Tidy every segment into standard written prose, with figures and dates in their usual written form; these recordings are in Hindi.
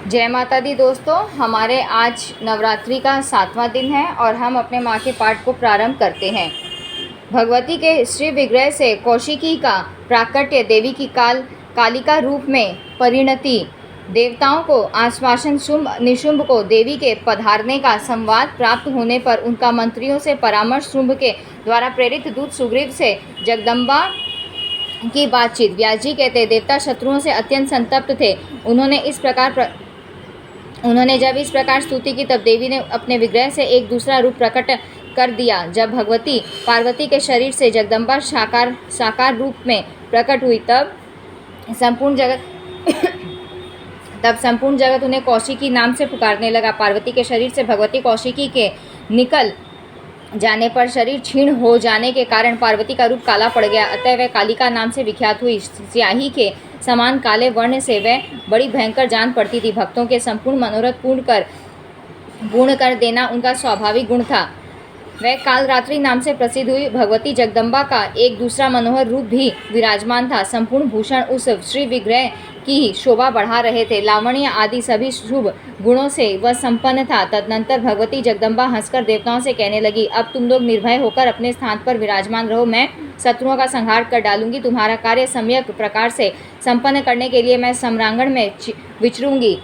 जय माता दी दोस्तों, हमारे आज नवरात्रि का 7वां दिन है और हम अपने माँ के पाठ को प्रारंभ करते हैं। भगवती के श्री विग्रह से कौशिकी का प्राकट्य, देवी की कालिका रूप में परिणति, देवताओं को आश्वासन, शुंभ निशुंभ को देवी के पधारने का संवाद प्राप्त होने पर उनका मंत्रियों से परामर्श, शुंभ के द्वारा प्रेरित दूत सुग्रीव से जगदम्बा की बातचीत। व्यास जी कहते, देवता शत्रुओं से अत्यंत संतप्त थे। उन्होंने जब इस प्रकार स्तुति की तब देवी ने अपने विग्रह से एक दूसरा रूप प्रकट कर दिया। जब भगवती पार्वती के शरीर से जगदम्बा साकार रूप में प्रकट हुई तब संपूर्ण जगत उन्हें कौशिकी नाम से पुकारने लगा। पार्वती के शरीर से भगवती कौशिकी के निकल जाने पर शरीर क्षीण हो जाने के कारण पार्वती का रूप काला पड़ गया, अतः वह कालिका नाम से विख्यात हुई। स्याही के समान काले वर्ण से वह बड़ी भयंकर जान पड़ती थी। भक्तों के संपूर्ण मनोरथ पूर्ण कर देना उनका स्वाभाविक गुण था। वह कालरात्रि नाम से प्रसिद्ध हुई। भगवती जगदम्बा का एक दूसरा मनोहर रूप भी विराजमान था। संपूर्ण भूषण उस श्री विग्रह की शोभा बढ़ा रहे थे। लावण्य आदि सभी शुभ गुणों से वह संपन्न था। तदनंतर भगवती जगदम्बा हंसकर देवताओं से कहने लगी, अब तुम लोग निर्भय होकर अपने स्थान पर विराजमान रहो। मैं शत्रुओं का संहार कर डालूंगी। तुम्हारा कार्य सम्यक प्रकार से संपन्न करने के लिए मैं सम्रांगण में विचरूंगी।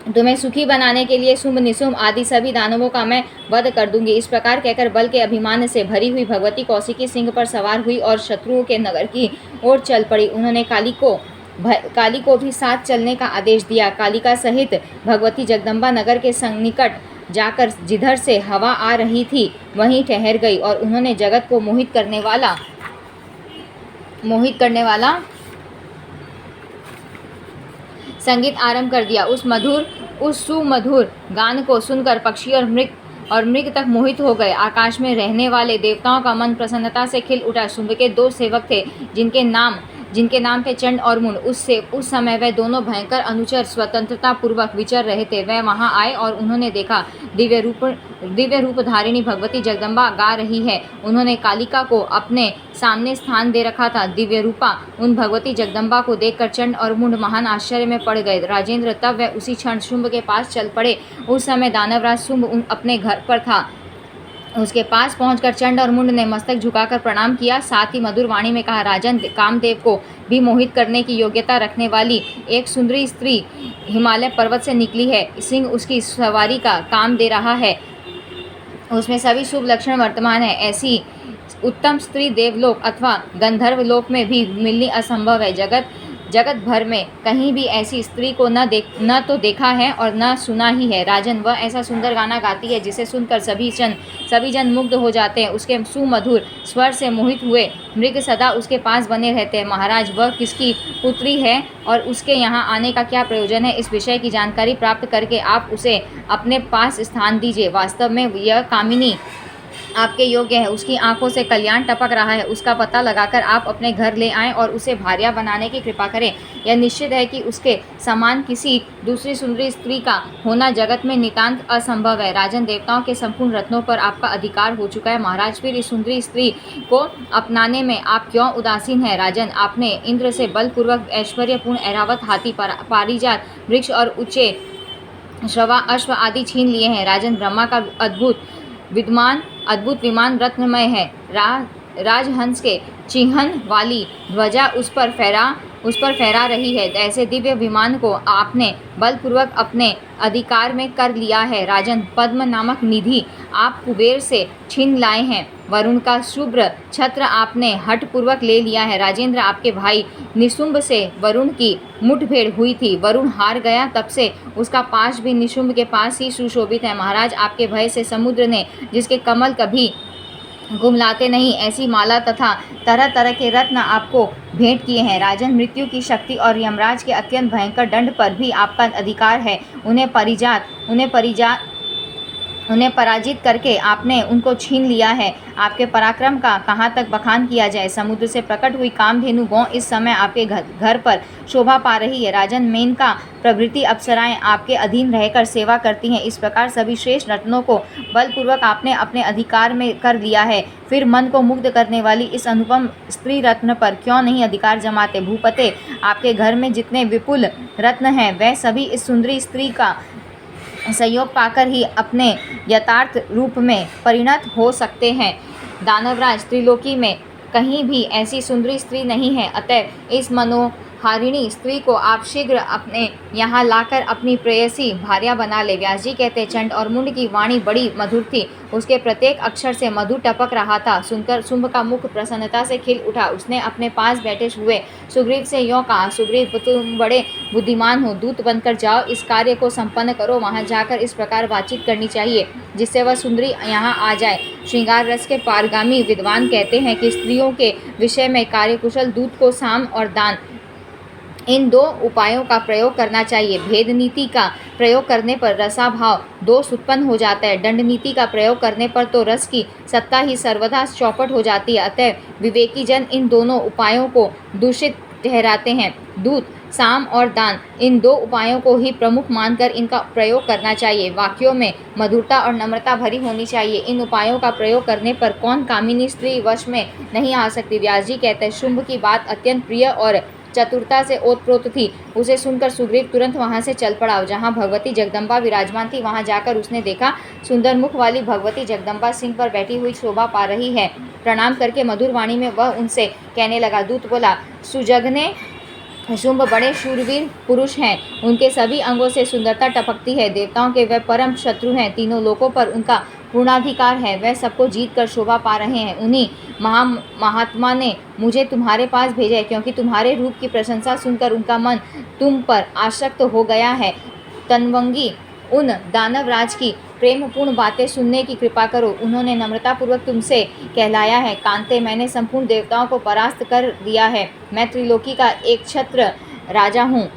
तुम्हें सुखी बनाने के लिए शुंभ निशुंभ आदि सभी दानवों का मैं वध कर दूंगी। इस प्रकार कहकर बल के अभिमान से भरी हुई भगवती कौशिकी सिंह पर सवार हुई और शत्रुओं के नगर की ओर चल पड़ी। उन्होंने काली को भी साथ चलने का आदेश दिया। कालिका सहित भगवती जगदम्बा नगर के निकट जाकर जिधर से हवा आ रही थी वहीं ठहर गई और उन्होंने जगत को मोहित करने वाला संगीत आरंभ कर दिया। उस सुमधुर गान को सुनकर पक्षी और मृग तक मोहित हो गए। आकाश में रहने वाले देवताओं का मन प्रसन्नता से खिल उठा। शुंभ के 2 सेवक थे जिनके नाम थे चंड और मुंड। उस समय वह दोनों भयंकर अनुचर स्वतंत्रता पूर्वक विचर रहे थे। वह वहां आए और उन्होंने देखा दिव्य रूप धारिणी भगवती जगदम्बा गा रही है। उन्होंने कालिका को अपने सामने स्थान दे रखा था। दिव्य रूपा उन भगवती जगदम्बा को देखकर चंड और मुंड महान आश्चर्य में पड़ गए। राजेंद्र, तब वह उसी क्षण शुंभ के पास चल पड़े। उस समय दानवराज शुंभ अपने घर पर था। उसके पास पहुंचकर चंड और मुंड ने मस्तक झुकाकर प्रणाम किया। साथ ही मधुर वाणी में कहा, राजन, कामदेव को भी मोहित करने की योग्यता रखने वाली एक सुंदरी स्त्री हिमालय पर्वत से निकली है। सिंह उसकी सवारी का काम दे रहा है। उसमें सभी शुभ लक्षण वर्तमान है। ऐसी उत्तम स्त्री देवलोक अथवा गंधर्व लोक में भी मिलनी असंभव है। जगत भर में कहीं भी ऐसी स्त्री को न तो देखा है और न सुना ही है। राजन, वह ऐसा सुंदर गाना गाती है जिसे सुनकर सभी जन मुग्ध हो जाते हैं। उसके सुमधुर स्वर से मोहित हुए मृग सदा उसके पास बने रहते हैं। महाराज, वह किसकी पुत्री है और उसके यहाँ आने का क्या प्रयोजन है, इस विषय की जानकारी प्राप्त करके आप उसे अपने पास स्थान दीजिए। वास्तव में यह कामिनी आपके योग्य है। उसकी आंखों से कल्याण टपक रहा है। उसका पता लगाकर आप अपने घर ले आएं और उसे भार्या बनाने की कृपा करें। यह निश्चित है कि उसके समान किसी दूसरी सुंदरी स्त्री का होना जगत में नितांत असंभव है। राजन, देवताओं के संपूर्ण रत्नों पर आपका अधिकार हो चुका है। महाराज, फिर इस सुंदरी स्त्री को अपनाने में आप क्यों उदासीन हैं? राजन, आपने इंद्र से बलपूर्वक ऐश्वर्यपूर्ण ऐरावत, हाथी, पारिजात वृक्ष और ऊंचे श्रवा, अश्व आदि छीन लिए हैं। राजन, ब्रह्मा का अद्भुत विमान रत्नमय है। राजहंस के चिन्हन वाली ध्वजा उस पर फहरा रही है। ऐसे दिव्य विमान को आपने बलपूर्वक अपने अधिकार में कर लिया है। राजन, पद्म नामक निधि आप कुबेर से छीन लाए हैं। वरुण का शुभ्र छत्र आपने हठपूर्वक ले लिया है। राजेंद्र, आपके भाई निशुंभ से वरुण की मुठभेड़ हुई थी। वरुण हार गया, तब से उसका पाश भी निशुंभ के पास ही सुशोभित है। महाराज, आपके भय से समुद्र ने, जिसके कमल कभी गुमलाते नहीं, ऐसी माला तथा तरह तरह के रत्न आपको भेंट किए हैं। राजन, मृत्यु की शक्ति और यमराज के अत्यंत भयंकर दंड पर भी आपका अधिकार है। उन्हें उन्हें पराजित करके आपने उनको छीन लिया है। आपके पराक्रम का कहाँ तक बखान किया जाए। समुद्र से प्रकट हुई कामधेनु गौ इस समय आपके घर पर शोभा पा रही है। राजन मेनका प्रभृति अप्सराएं आपके अधीन रहकर सेवा करती हैं। इस प्रकार सभी श्रेष्ठ रत्नों को बलपूर्वक आपने अपने अधिकार में कर लिया है। फिर मन को मुग्ध करने वाली इस अनुपम स्त्री रत्न पर क्यों नहीं अधिकार जमाते। भूपते, आपके घर में जितने विपुल रत्न हैं वह सभी इस सुंदरी स्त्री का सहयोग पाकर ही अपने यथार्थ रूप में परिणत हो सकते हैं। दानवराज, त्रिलोकी में कहीं भी ऐसी सुंदरी स्त्री नहीं है, अतः इस मनोहारिणी स्त्री को आप शीघ्र अपने यहाँ लाकर अपनी प्रेयसी भार्या बना ले। व्यास जी कहते, चंड और मुंड की वाणी बड़ी मधुर थी, उसके प्रत्येक अक्षर से मधु टपक रहा था। सुनकर शुंभ का मुख प्रसन्नता से खिल उठा। उसने अपने पास बैठे हुए सुग्रीव से यों कहा, सुग्रीव, तुम बड़े बुद्धिमान हो, दूत बनकर जाओ, इस कार्य को संपन्न करो। वहाँ जाकर इस प्रकार बातचीत करनी चाहिए जिससे वह सुंदरी यहाँ आ जाए। श्रृंगार रस के पारगामी विद्वान कहते हैं कि स्त्रियों के विषय में कार्यकुशल दूत को साम और दान, इन दो उपायों का प्रयोग करना चाहिए। भेद नीति का प्रयोग करने पर रसाभाव दोष उत्पन्न हो जाता है। दंड नीति का प्रयोग करने पर तो रस की सत्ता ही सर्वदा चौपट हो जाती है। अतः विवेकी जन इन दोनों उपायों को दूषित ठहराते हैं। दूत, साम और दान, इन दो उपायों को ही प्रमुख मानकर इनका प्रयोग करना चाहिए। वाक्यों में मधुरता और नम्रता भरी होनी चाहिए। इन उपायों का प्रयोग करने पर कौन कामिनी स्त्री वश में नहीं आ सकती। व्यास जी कहते हैं, शुंभ की बात अत्यंत प्रिय और चतुरता से ओतप्रोत थी। उसे सुनकर सुग्रीव तुरंत वहां से चल पड़ा। जहां भगवती जगदम्बा विराजमान थी वहां जाकर उसने देखा सुंदर मुख वाली भगवती जगदम्बा सिंह पर बैठी हुई शोभा पा रही है। प्रणाम करके मधुर वाणी में वह उनसे कहने लगा। दूत बोला, सुजघने शुंभ बड़े शूरवीर पुरुष हैं, उनके सभी अंगों से सुंदरता टपकती है। देवताओं के वह परम शत्रु हैं, तीनों लोकों पर उनका पूर्णाधिकार है। वह सबको जीत कर शोभा पा रहे हैं। उन्हीं महात्मा ने मुझे तुम्हारे पास भेजा है, क्योंकि तुम्हारे रूप की प्रशंसा सुनकर उनका मन तुम पर आसक्त हो गया है। तनवंगी, उन दानवराज की प्रेमपूर्ण बातें सुनने की कृपा करो। उन्होंने नम्रतापूर्वक तुमसे कहलाया है। कांते, मैंने संपूर्ण देवताओं को परास्त कर दिया है। मैं त्रिलोकी का एक छत्र राजा हूँ।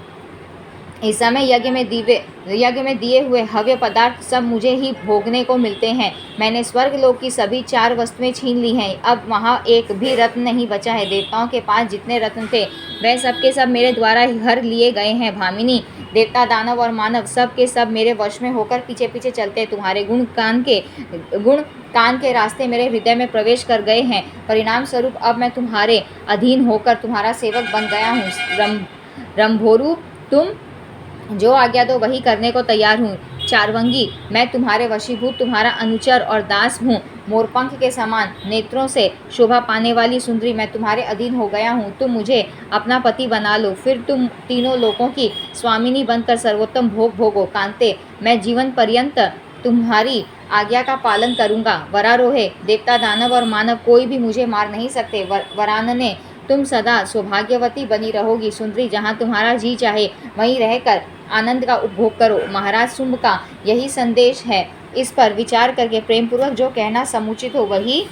इस समय यज्ञ में दिए हुए हव्य पदार्थ सब मुझे ही भोगने को मिलते हैं। मैंने स्वर्गलोक की सभी 4 वस्तुएं छीन ली हैं। अब वहाँ एक भी रत्न नहीं बचा है। देवताओं के पास जितने रत्न थे वह सब के सब मेरे द्वारा ही हर लिए गए हैं। भामिनी, देवता, दानव और मानव सब के सब मेरे वश में होकर पीछे पीछे चलते। तुम्हारे गुण कान के रास्ते मेरे हृदय में प्रवेश कर गए हैं। परिणाम स्वरूप अब मैं तुम्हारे अधीन होकर तुम्हारा सेवक बन गया हूँ। रंभोरु, तुम जो आज्ञा दो वही करने को तैयार हूँ। चारवंगी, मैं तुम्हारे वशीभूत तुम्हारा अनुचर और दास हूँ। मोरपंख के समान नेत्रों से शोभा पाने वाली सुंदरी, मैं तुम्हारे अधीन हो गया हूँ। तुम मुझे अपना पति बना लो, फिर तुम तीनों लोकों की स्वामिनी बनकर सर्वोत्तम भोग भोगो। कांते, मैं जीवन पर्यंत तुम्हारी आज्ञा का पालन करूँगा। वरारोहे, देवता, दानव और मानव कोई भी मुझे मार नहीं सकते। वरानने, तुम सदा सौभाग्यवती बनी रहोगी। सुंदरी, जहाँ तुम्हारा जी चाहे वहीं रहकर आनंद का उपभोग करो। महाराज शुंभ का यही संदेश है। इस पर विचार करके प्रेमपूर्वक जो कहना समुचित हो वही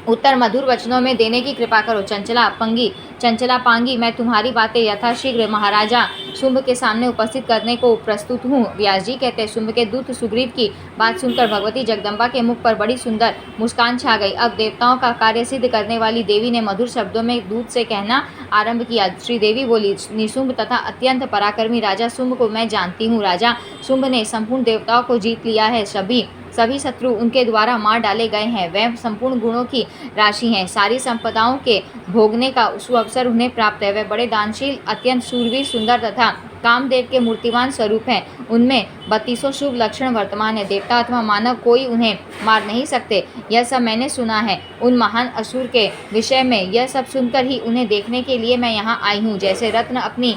उत्तर मधुर वचनों में देने की कृपा करो। चंचला पांगी, मैं तुम्हारी बातें यथाशीघ्र महाराजा शुंभ के सामने उपस्थित करने को प्रस्तुत हूँ। व्यास जी कहते हैं, शुंभ के दूत सुग्रीव की बात सुनकर भगवती जगदम्बा के मुख पर बड़ी सुंदर मुस्कान छा गई। अब देवताओं का कार्य सिद्ध करने वाली देवी ने मधुर शब्दों में दूत से कहना आरंभ किया। श्रीदेवी बोली, निशुंभ तथा अत्यंत पराक्रमी राजा शुंभ को मैं जानती हूँ। राजा शुंभ ने संपूर्ण देवताओं को जीत लिया है। सभी शत्रु उनके द्वारा मार डाले गए हैं। वह संपूर्ण गुणों की राशि हैं। सारी संपदाओं के भोगने का सुअवसर उन्हें प्राप्त है। वह बड़े दानशील, अत्यंत शूरवीर, सुंदर तथा कामदेव के मूर्तिमान स्वरूप हैं। उनमें 32 शुभ लक्षण वर्तमान है। देवता अथवा मानव कोई उन्हें मार नहीं सकते। यह सब मैंने सुना है। उन महान असुर के विषय में यह सब सुनकर ही उन्हें देखने के लिए मैं यहाँ आई हूँ। जैसे रत्न अपनी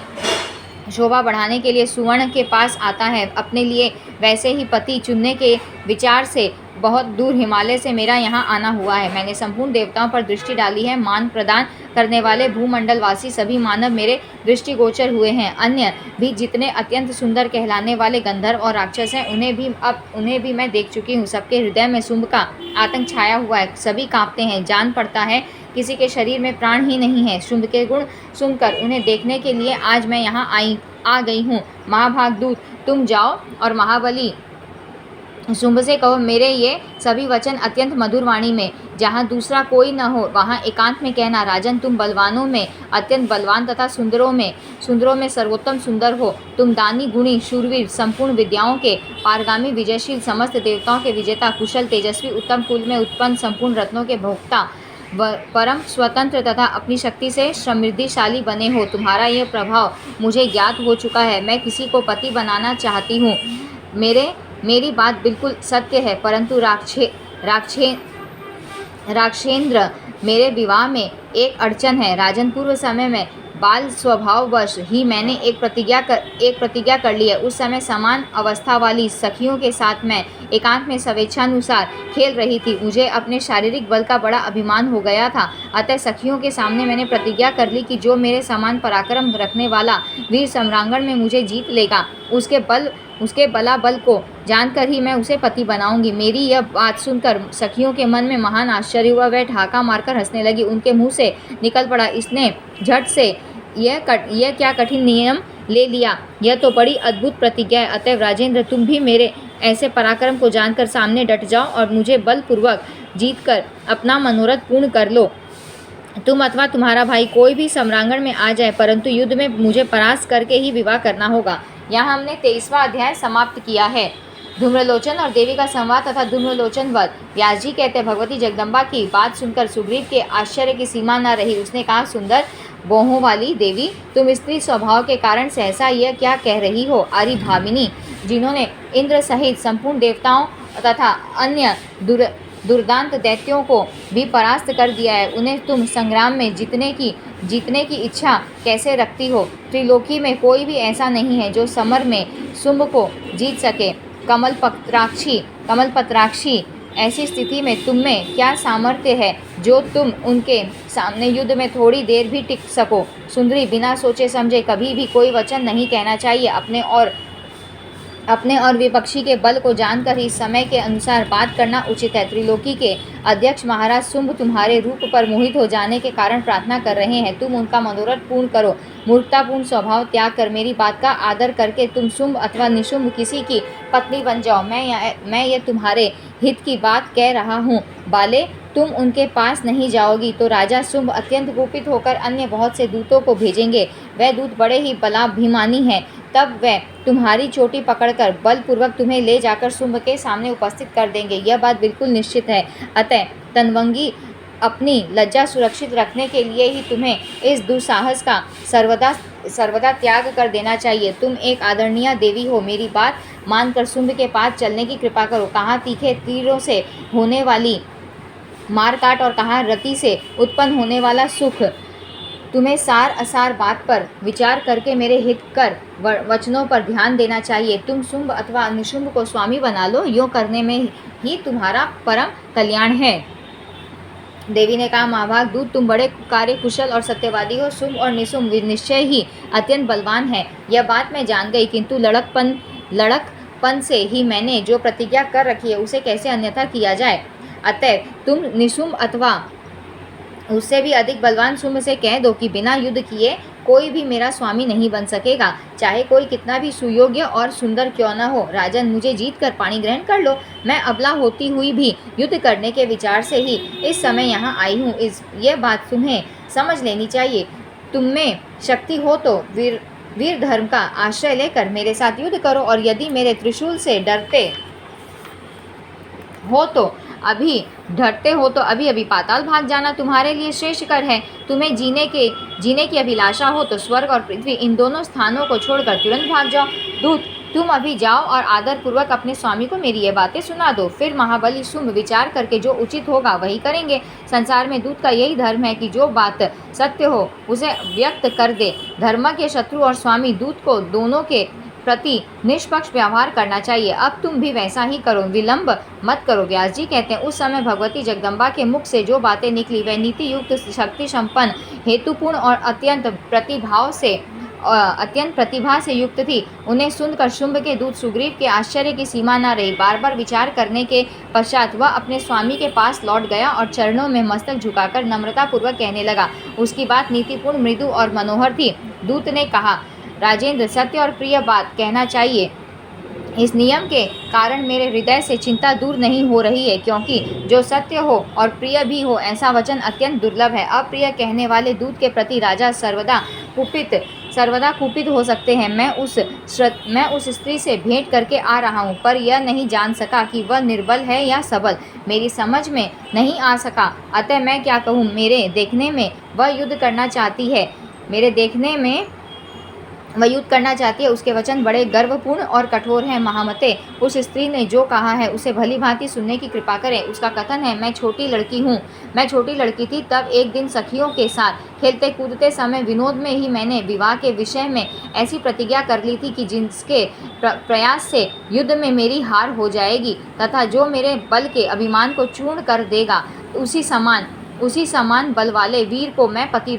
शोभा बढ़ाने के लिए सुवर्ण के पास आता है अपने लिए, वैसे ही पति चुनने के विचार से बहुत दूर हिमालय से मेरा यहाँ आना हुआ है। मैंने संपूर्ण देवताओं पर दृष्टि डाली है। मान प्रदान करने वाले भूमंडलवासी सभी मानव मेरे दृष्टिगोचर हुए हैं। अन्य भी जितने अत्यंत सुंदर कहलाने वाले गंधर्व और राक्षस हैं उन्हें भी मैं देख चुकी हूँ। सबके हृदय में शुंभ का आतंक छाया हुआ है। सभी कांपते हैं। जान पड़ता है किसी के शरीर में प्राण ही नहीं है। शुंभ के गुण सुनकर उन्हें देखने के लिए आज मैं यहाँ आ गई हूँ। महाभाग दूत, तुम जाओ और महाबली शुंभ से कहो, मेरे ये सभी वचन अत्यंत मधुर वाणी में, जहाँ दूसरा कोई न हो वहाँ एकांत में कहना। राजन, तुम बलवानों में अत्यंत बलवान तथा सुंदरों में सर्वोत्तम सुंदर हो। तुम दानी, गुणी, शूरवीर, संपूर्ण विद्याओं के पारगामी, विजयशील, समस्त देवताओं के विजेता, कुशल, तेजस्वी, उत्तम कुल में उत्पन्न, संपूर्ण रत्नों के भोक्ता, परम स्वतंत्र तथा अपनी शक्ति से समृद्धिशाली बने हो। तुम्हारा यह प्रभाव मुझे ज्ञात हो चुका है। मैं किसी को पति बनाना चाहती हूँ। मेरी बात बिल्कुल सत्य है, परंतु राक्षेंद्र, मेरे विवाह में एक अड़चन है। राजन, पूर्व समय में बाल स्वभाववश ही मैंने एक प्रतिज्ञा कर ली है। उस समय समान अवस्था वाली सखियों के साथ मैं एकांत में स्वेच्छानुसार खेल रही थी। मुझे अपने शारीरिक बल का बड़ा अभिमान हो गया था। अतः सखियों के सामने मैंने प्रतिज्ञा कर ली कि जो मेरे समान पराक्रम रखने वाला वीर सम्रांगण में मुझे जीत लेगा, उसके बलाबल को जानकर ही मैं उसे पति बनाऊंगी। मेरी यह बात सुनकर सखियों के मन में महान आश्चर्य हुआ। वह ठहाका मारकर हंसने लगी। उनके मुंह से निकल पड़ा, इसने झट से यह क्या कठिन नियम ले लिया। यह तो बड़ी अद्भुत प्रतिज्ञा है। अतएव राजेंद्र, तुम भी मेरे ऐसे पराक्रम को जानकर सामने डट जाओ और मुझे बलपूर्वक जीतकर अपना मनोरथ पूर्ण कर लो। तुम अथवा तुम्हारा भाई कोई भी सम्रांगण में आ जाए, परंतु युद्ध में मुझे परास्त करके ही विवाह करना होगा। यहाँ हमने 23वां अध्याय समाप्त किया है। धूम्रलोचन और देवी का संवाद तथा धूम्रलोचन वध। व्यास जी कहते हैं, भगवती जगदम्बा की बात सुनकर सुग्रीव के आश्चर्य की सीमा न रही। उसने कहा, सुंदर बोहों वाली देवी, तुम स्त्री स्वभाव के कारण सहसा यह क्या कह रही हो? अरि भामिनी, जिन्होंने इंद्र सहित संपूर्ण देवताओं तथा अन्य दुर्दांत दैत्यों को भी परास्त कर दिया है, उन्हें तुम संग्राम में जीतने की इच्छा कैसे रखती हो? त्रिलोकी में कोई भी ऐसा नहीं है जो समर में शुंभ को जीत सके। कमलपत्राक्षी, ऐसी स्थिति में तुम में क्या सामर्थ्य है जो तुम उनके सामने युद्ध में थोड़ी देर भी टिक सको? सुंदरी, बिना सोचे समझे कभी भी कोई वचन नहीं कहना चाहिए। अपने और विपक्षी के बल को जानकर ही समय के अनुसार बात करना उचित है। त्रिलोकी के अध्यक्ष महाराज शुंभ तुम्हारे रूप पर मोहित हो जाने के कारण प्रार्थना कर रहे हैं। तुम उनका मनोरथ पूर्ण करो। मूर्खतापूर्ण स्वभाव त्याग कर मेरी बात का आदर करके तुम शुंभ अथवा निशुंभ किसी की पत्नी बन जाओ। मैं ये तुम्हारे हित की बात कह रहा हूँ। बाले, तुम उनके पास नहीं जाओगी तो राजा शुंभ अत्यंत कुपित होकर अन्य बहुत से दूतों को भेजेंगे। वह दूत बड़े ही बलाभिमानी हैं। तब वह तुम्हारी चोटी पकड़कर बलपूर्वक तुम्हें ले जाकर शुंभ के सामने उपस्थित कर देंगे। यह बात बिल्कुल निश्चित है। अतः तनवंगी, अपनी लज्जा सुरक्षित रखने के लिए ही तुम्हें इस दुस्साहस का सर्वदा त्याग कर देना चाहिए। तुम एक आदरणीय देवी हो। मेरी बात मानकर शुंभ के पास चलने की कृपा करो। कहाँ तीखे तीरों से होने वाली मारकाट और कहाँ रति से उत्पन्न होने वाला सुख। तुम्हें सार असार बात पर विचार करके मेरे हितकर वचनों पर ध्यान देना चाहिए। तुम शुंभ अथवा निशुंभ को स्वामी बना लो। यूँ करने में ही तुम्हारा परम कल्याण है। देवी ने कहा, महाभाग दूत, तुम बड़े कार्य कुशल और सत्यवादी हो। शुंभ और निशुंभ निश्चय ही अत्यंत बलवान है, यह बात मैं जान गई, किंतु लड़कपन से ही मैंने जो प्रतिज्ञा कर रखी है उसे कैसे अन्यथा किया जाए। अतः तुम निशुंभ अथवा उससे भी अधिक बलवान शुंभ से कह दो कि बिना युद्ध किए कोई भी मेरा स्वामी नहीं बन सकेगा, चाहे कोई कितना भी सुयोग्य और सुंदर क्यों न हो। राजन, मुझे जीत कर पाणी ग्रहण कर लो। मैं अबला होती हुई भी युद्ध करने के विचार से ही इस समय यहाँ आई हूँ। यह बात तुम्हें समझ लेनी चाहिए। तुम में शक्ति हो तो वीर धर्म का आश्रय लेकर मेरे साथ युद्ध करो, और यदि मेरे त्रिशूल से डरते हो तो अभी पाताल भाग जाना तुम्हारे लिए श्रेष्ठकर है। तुम्हें जीने की अभिलाषा हो तो स्वर्ग और पृथ्वी, इन दोनों स्थानों को छोड़कर तुरंत भाग जाओ। दूत, तुम अभी जाओ और आदर पूर्वक अपने स्वामी को मेरी ये बातें सुना दो। फिर महाबली शुंभ विचार करके जो उचित होगा वही करेंगे। संसार में दूत का यही धर्म है कि जो बात सत्य हो उसे व्यक्त कर दे। धर्म के शत्रु और स्वामी दूत को दोनों के प्रति निष्पक्ष व्यवहार करना चाहिए। अब तुम भी वैसा ही करो, विलंब मत करो। व्यास जी कहते हैं, उस समय भगवती जगदम्बा के मुख से जो बातें निकली वह नीति युक्त, शक्ति संपन्न, हेतुपूर्ण और अत्यंत प्रतिभा से युक्त थी। उन्हें सुनकर शुंभ के दूत सुग्रीव के आश्चर्य की सीमा न रही। बार बार विचार करने के पश्चात वह अपने स्वामी के पास लौट गया और चरणों में मस्तक झुकाकर नम्रतापूर्वक कहने लगा। उसकी बात नीतिपूर्ण, मृदु और मनोहर थी। दूत ने कहा, राजेंद्र, सत्य और प्रिय बात कहना चाहिए। इस नियम के कारण मेरे हृदय से चिंता दूर नहीं हो रही है, क्योंकि जो सत्य हो और प्रिय भी हो ऐसा वचन अत्यंत दुर्लभ है। अप्रिय कहने वाले दूत के प्रति राजा सर्वदा कुपित हो सकते हैं। मैं उस स्त्री से भेंट करके आ रहा हूँ, पर यह नहीं जान सका कि वह निर्बल है या सबल। मेरी समझ में नहीं आ सका, अतः मैं क्या कहूँ। मेरे देखने में वह युद्ध करना चाहती है, उसके वचन बड़े गर्वपूर्ण और कठोर हैं। महामते, उस स्त्री ने जो कहा है उसे भली भांति सुनने की कृपा करें। उसका कथन है, मैं छोटी लड़की थी, तब एक दिन सखियों के साथ खेलते कूदते समय विनोद में ही मैंने विवाह के विषय में ऐसी प्रतिज्ञा कर ली थी कि जिसके प्रयास से युद्ध में मेरी हार हो जाएगी तथा जो मेरे बल के अभिमान को चूर्ण कर देगा, उसी समान बल वाले वीर को मैं पति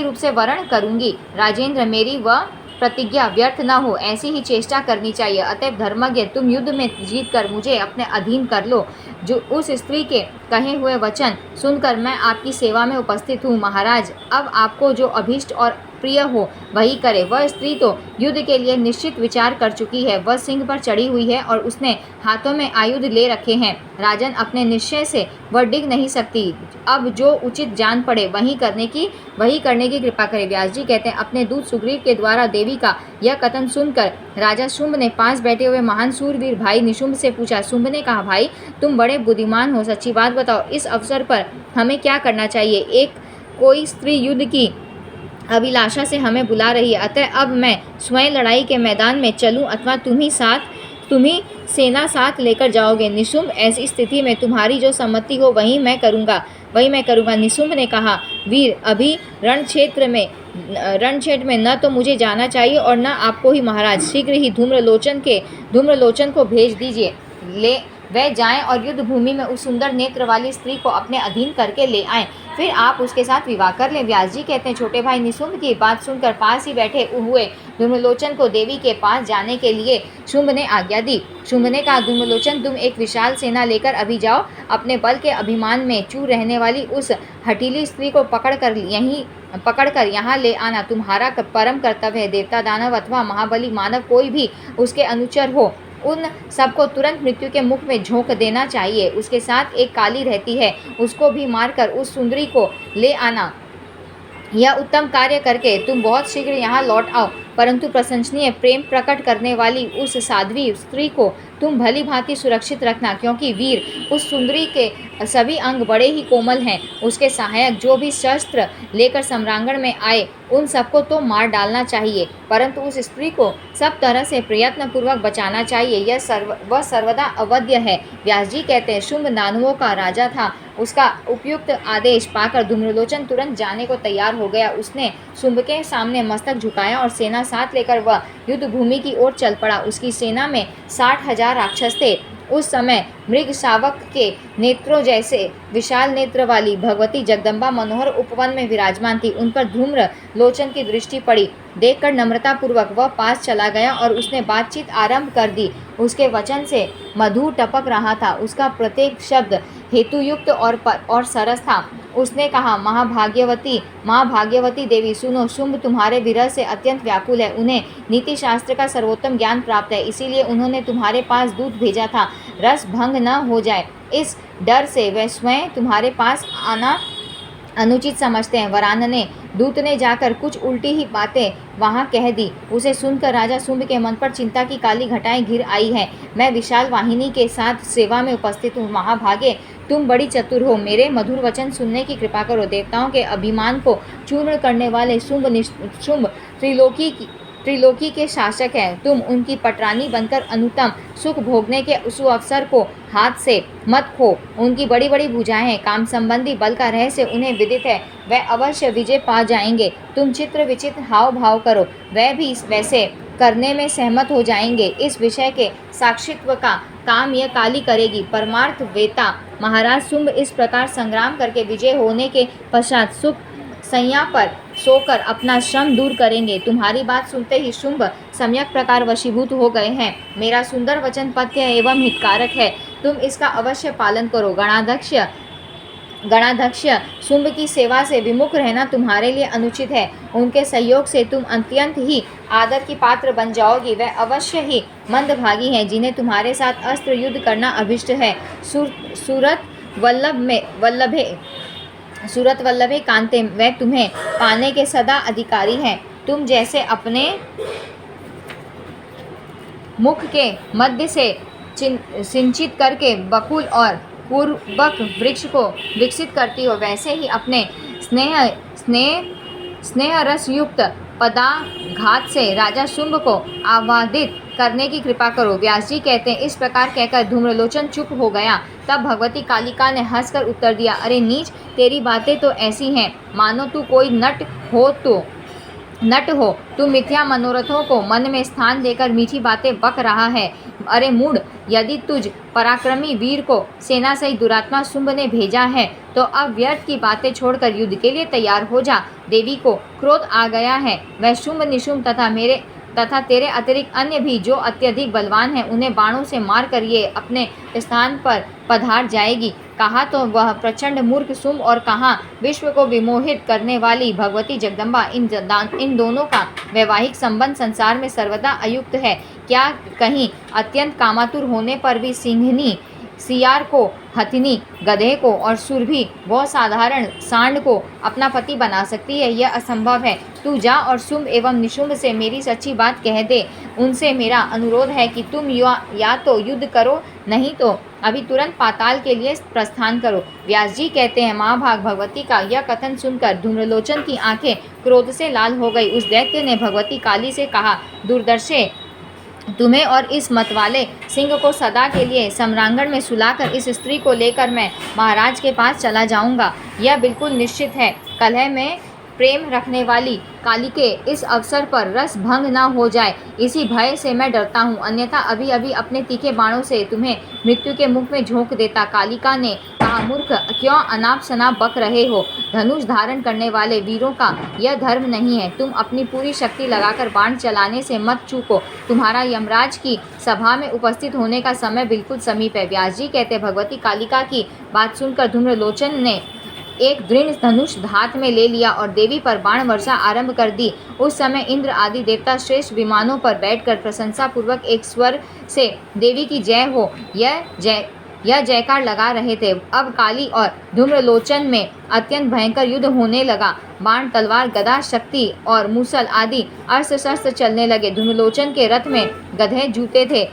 रूप से वरण करूंगी। राजेंद्र, मेरी वह प्रतिज्ञा व्यर्थ न हो, ऐसी ही चेष्टा करनी चाहिए। अतएव धर्मज्ञ, तुम युद्ध में जीत कर मुझे अपने अधीन कर लो। जो उस स्त्री के कहे हुए वचन सुनकर मैं आपकी सेवा में उपस्थित हूँ। महाराज, अब आपको जो अभीष्ट और प्रिय हो वही करे। वह स्त्री तो युद्ध के लिए निश्चित विचार कर चुकी है। वह सिंह पर चढ़ी हुई है और उसने हाथों में आयुध ले रखे हैं। राजन, अपने निश्चय से वह डिग नहीं सकती। अब जो उचित जान पड़े वही करने की कृपा करे। व्यास जी कहते हैं, अपने दूत सुग्रीव के द्वारा देवी का यह कथन सुनकर राजा शुंभ ने पास बैठे हुए महान सूरवीर भाई निशुंभ से पूछा। शुंभ ने कहा, भाई तुम बड़े बुद्धिमान हो, सच्ची बात बताओ, इस अवसर पर हमें क्या करना चाहिए। कोई स्त्री युद्ध की अभिलाषा से हमें बुला रही है, अतः अब मैं स्वयं लड़ाई के मैदान में चलूं अथवा तुम ही सेना साथ लेकर जाओगे। निशुंभ, ऐसी स्थिति में तुम्हारी जो सम्मति हो वही मैं करूंगा। निशुंभ ने कहा, वीर, अभी रण क्षेत्र में न तो मुझे जाना चाहिए और न आपको ही महाराज। शीघ्र ही धूम्रलोचन को भेज दीजिए। वह जाएं और युद्ध भूमि में उस सुंदर नेत्र वाली स्त्री को अपने अधीन करके ले आएं, फिर आप उसके साथ विवाह कर लें। व्यास जी कहते हैं, छोटे भाई निशुंभ की बात सुनकर पास ही बैठे हुए धूम्रलोचन को देवी के पास जाने के लिए शुंभ ने आज्ञा दी। शुंभ ने कहा, धूम्रलोचन, तुम एक विशाल सेना लेकर अभी जाओ। अपने बल के अभिमान में चूर रहने वाली उस हठीली स्त्री को पकड़कर यहाँ ले आना तुम्हारा परम कर्तव्य है। देवता, दानव अथवा महाबली मानव कोई भी उसके अनुचर हो, उन सबको तुरंत मृत्यु के मुख में झोंक देना चाहिए। उसके साथ एक काली रहती है, उसको भी मारकर उस सुंदरी को ले आना। यह उत्तम कार्य करके तुम बहुत शीघ्र यहाँ लौट आओ, परंतु प्रशंसनीय प्रेम प्रकट करने वाली उस साध्वी स्त्री को तुम भली भांति सुरक्षित रखना, क्योंकि वीर, उस सुंदरी के सभी अंग बड़े ही कोमल हैं। उसके सहायक जो भी शस्त्र लेकर सम्रांगण में आए उन सबको तो मार डालना चाहिए, परंतु उस स्त्री को सब तरह से प्रयत्न पूर्वक बचाना चाहिए। वह सर्वदा अवध्य है। व्यास जी कहते हैं, शुंभ दानवों का राजा था। उसका उपयुक्त आदेश पाकर धूम्रलोचन तुरंत जाने को तैयार हो गया। उसने शुंभ के सामने मस्तक झुकाया और सेना साथ लेकर वह युद्ध भूमि की ओर चल पड़ा। उसकी सेना में 60,000 राक्षस थे। उस समय मृग शावक के नेत्रों जैसे विशाल नेत्र वाली भगवती जगदम्बा मनोहर उपवन में विराजमान थी। उन पर धूम्र लोचन की दृष्टि पड़ी। देखकर नम्रता पूर्वक वह पास चला गया और उसने बातचीत आरंभ कर दी। उसके वचन से मधु टपक रहा था। उसका प्रत्येक शब्द हेतुयुक्त और सरस था। उसने कहा, महाभाग्यवती देवी, सुनो, शुंभ तुम्हारे विरह से अत्यंत व्याकुल है। उन्हें नीति शास्त्र का सर्वोत्तम ज्ञान प्राप्त है, इसीलिए उन्होंने तुम्हारे पास दूत भेजा था, रस भंग न हो जाए इस डर से वह स्वयं तुम्हारे पास आना अनुचित समझते हैं। वरानने, दूत ने जाकर कुछ उल्टी ही बातें वहाँ कह दी। उसे सुनकर राजा शुंभ के मन पर चिंता की काली घटाएं घिर आई हैं। मैं विशाल वाहिनी के साथ सेवा में उपस्थित हूँ। महाभागे, तुम बड़ी चतुर हो, मेरे मधुर वचन सुनने की कृपा करो। देवताओं के अभिमान को चूर्ण करने वाले शुंभ त्रिलोकी के शासक हैं। तुम उनकी पटरानी बनकर अनुत्तम सुख भोगने के उस अवसर को हाथ से मत खो। उनकी बड़ी बड़ी भुजाएं हैं, काम संबंधी बल का रहस्य उन्हें विदित है, वह अवश्य विजय पा जाएंगे। तुम चित्र विचित्र हाव भाव करो, वह भी वैसे करने में सहमत हो जाएंगे। इस विषय के साक्षित्व का काम यह काली करेगी। परमार्थ वेता महाराज शुंभ इस प्रकार संग्राम करके विजय होने के पश्चात सुख सैया पर सोकर अपना श्रम दूर करेंगे। तुम्हारी बात सुनते ही शुंभ सम्यक प्रकार वशीभूत हो गए हैं। मेरा सुंदर वचन पथ्य एवं हितकारक है, तुम इसका अवश्य पालन करो। गणाध्यक्ष गणाध्यक्ष शुंभ की सेवा से विमुख रहना तुम्हारे लिए अनुचित है। उनके सहयोग से तुम अत्यंत ही आदर की पात्र बन जाओगी। वह अवश्य ही मंदभागी हैं, जिन्हें तुम्हारे साथ अस्त्र युद्ध करना अभिष्ट है। सूरत वल्लभे कांते, वह तुम्हें पाने के सदा अधिकारी हैं। तुम जैसे अपने मुख के मध्य से सिंचित करके बकुल और पूर्वक वृक्ष को विकसित करती हो, वैसे ही अपने स्नेह रस युक्त पदाघात से राजा शुंभ को आह्लादित करने की कृपा करो। व्यास जी कहते हैं, इस प्रकार कहकर धूम्रलोचन चुप हो गया। तब भगवती कालिका ने हंसकर उत्तर दिया, अरे नीच, तेरी बातें तो ऐसी हैं मानो तू कोई नट हो। तू मिथ्या मनोरथों को मन में स्थान देकर मीठी बातें बक रहा है। अरे मूढ़, यदि तुझ पराक्रमी वीर को सेना सहित दुरात्मा शुंभ ने भेजा है तो अब व्यर्थ की बातें छोड़कर युद्ध के लिए तैयार हो जा। देवी को क्रोध आ गया है। वह शुंभ निशुंभ तथा तेरे अतिरिक्त अन्य भी जो अत्यधिक बलवान हैं, उन्हें बाणों से मार कर ये अपने स्थान पर पधार जाएगी। कहा तो वह प्रचंड मूर्ख शुंभ और कहाँ विश्व को विमोहित करने वाली भगवती जगदम्बा। इन दोनों का वैवाहिक संबंध संसार में सर्वदा अयुक्त है। क्या कहीं अत्यंत कामातुर होने पर भी सिंहनी सियार को, हथिनी गधे को और सुरभि बहुत साधारण सांड को अपना पति बना सकती है? यह असंभव है। तू जा और शुंभ एवं निशुंभ से मेरी सच्ची बात कह दे। उनसे मेरा अनुरोध है कि तुम या तो युद्ध करो, नहीं तो अभी तुरंत पाताल के लिए प्रस्थान करो। व्यास जी कहते हैं, महाभाग भगवती का यह कथन सुनकर धूम्रलोचन की आंखें क्रोध से लाल हो गई। उस दैत्य ने भगवती काली से कहा, दुर्दर्शे, तुम्हें और इस मतवाले सिंह को सदा के लिए सम्रांगण में सुलाकर इस स्त्री को लेकर मैं महाराज के पास चला जाऊंगा। यह बिल्कुल निश्चित है। कलह में प्रेम रखने वाली काली के इस अवसर पर रस भंग न हो जाए, इसी भय से मैं डरता हूँ, अन्यथा अभी अभी अपने तीखे बाणों से तुम्हें मृत्यु के मुख में झोंक देता। कालिका ने कहा, मूर्ख, क्यों अनाप शनाप बक रहे हो? धनुष धारण करने वाले वीरों का यह धर्म नहीं है। तुम अपनी पूरी शक्ति लगाकर बाण चलाने से मत चूको। तुम्हारा यमराज की सभा में उपस्थित होने का समय बिल्कुल समीप है। व्यास जी कहते, भगवती कालिका की बात सुनकर धूम्रलोचन ने एक दृढ़ धनुष हाथ में ले लिया और देवी पर बाण वर्षा आरंभ कर दी। उस समय इंद्र आदि देवता श्रेष्ठ विमानों पर बैठकर प्रशंसा पूर्वक एक स्वर से देवी की जय हो यह जयकार लगा रहे थे। अब काली और धूम्रलोचन में अत्यंत भयंकर युद्ध होने लगा। बाण, तलवार, गदा, शक्ति और मूसल आदि अस्त्र शस्त्र चलने लगे। धूम्रलोचन के रथ में गधे जूते थे।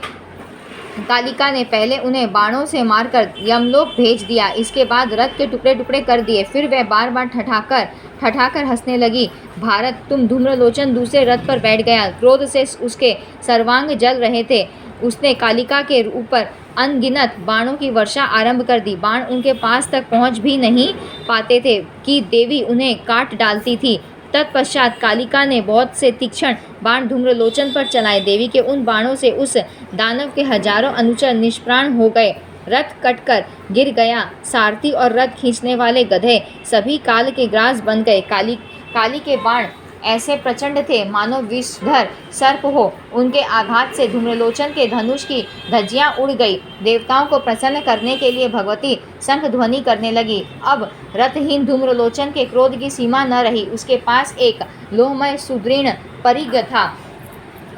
कालिका ने पहले उन्हें बाणों से मारकर यमलोक भेज दिया। इसके बाद रथ के टुकड़े टुकड़े कर दिए। फिर वह बार बार ठठाकर हंसने लगी। भारत, तुम धूम्रलोचन दूसरे रथ पर बैठ गया। क्रोध से उसके सर्वांग जल रहे थे। उसने कालिका के ऊपर अनगिनत बाणों की वर्षा आरंभ कर दी। बाण उनके पास तक पहुंच भी नहीं पाते थे कि देवी उन्हें काट डालती थी। तत्पश्चात कालिका ने बहुत से तीक्ष्ण बाण धूम्रलोचन पर चलाए। देवी के उन बाणों से उस दानव के हजारों अनुचर निष्प्राण हो गए। रथ कटकर गिर गया। सारथी और रथ खींचने वाले गधे सभी काल के ग्रास बन गए। काली के बाण ऐसे प्रचंड थे मानो विषधर सर्प हो। उनके आघात से धूम्रलोचन के धनुष की धज्जियां उड़ गई। देवताओं को प्रसन्न करने के लिए भगवती शंख ध्वनि करने लगी। अब रथहीन धूम्रलोचन के क्रोध की सीमा न रही। उसके पास एक लोहमय सुदृढ़ परिघ था।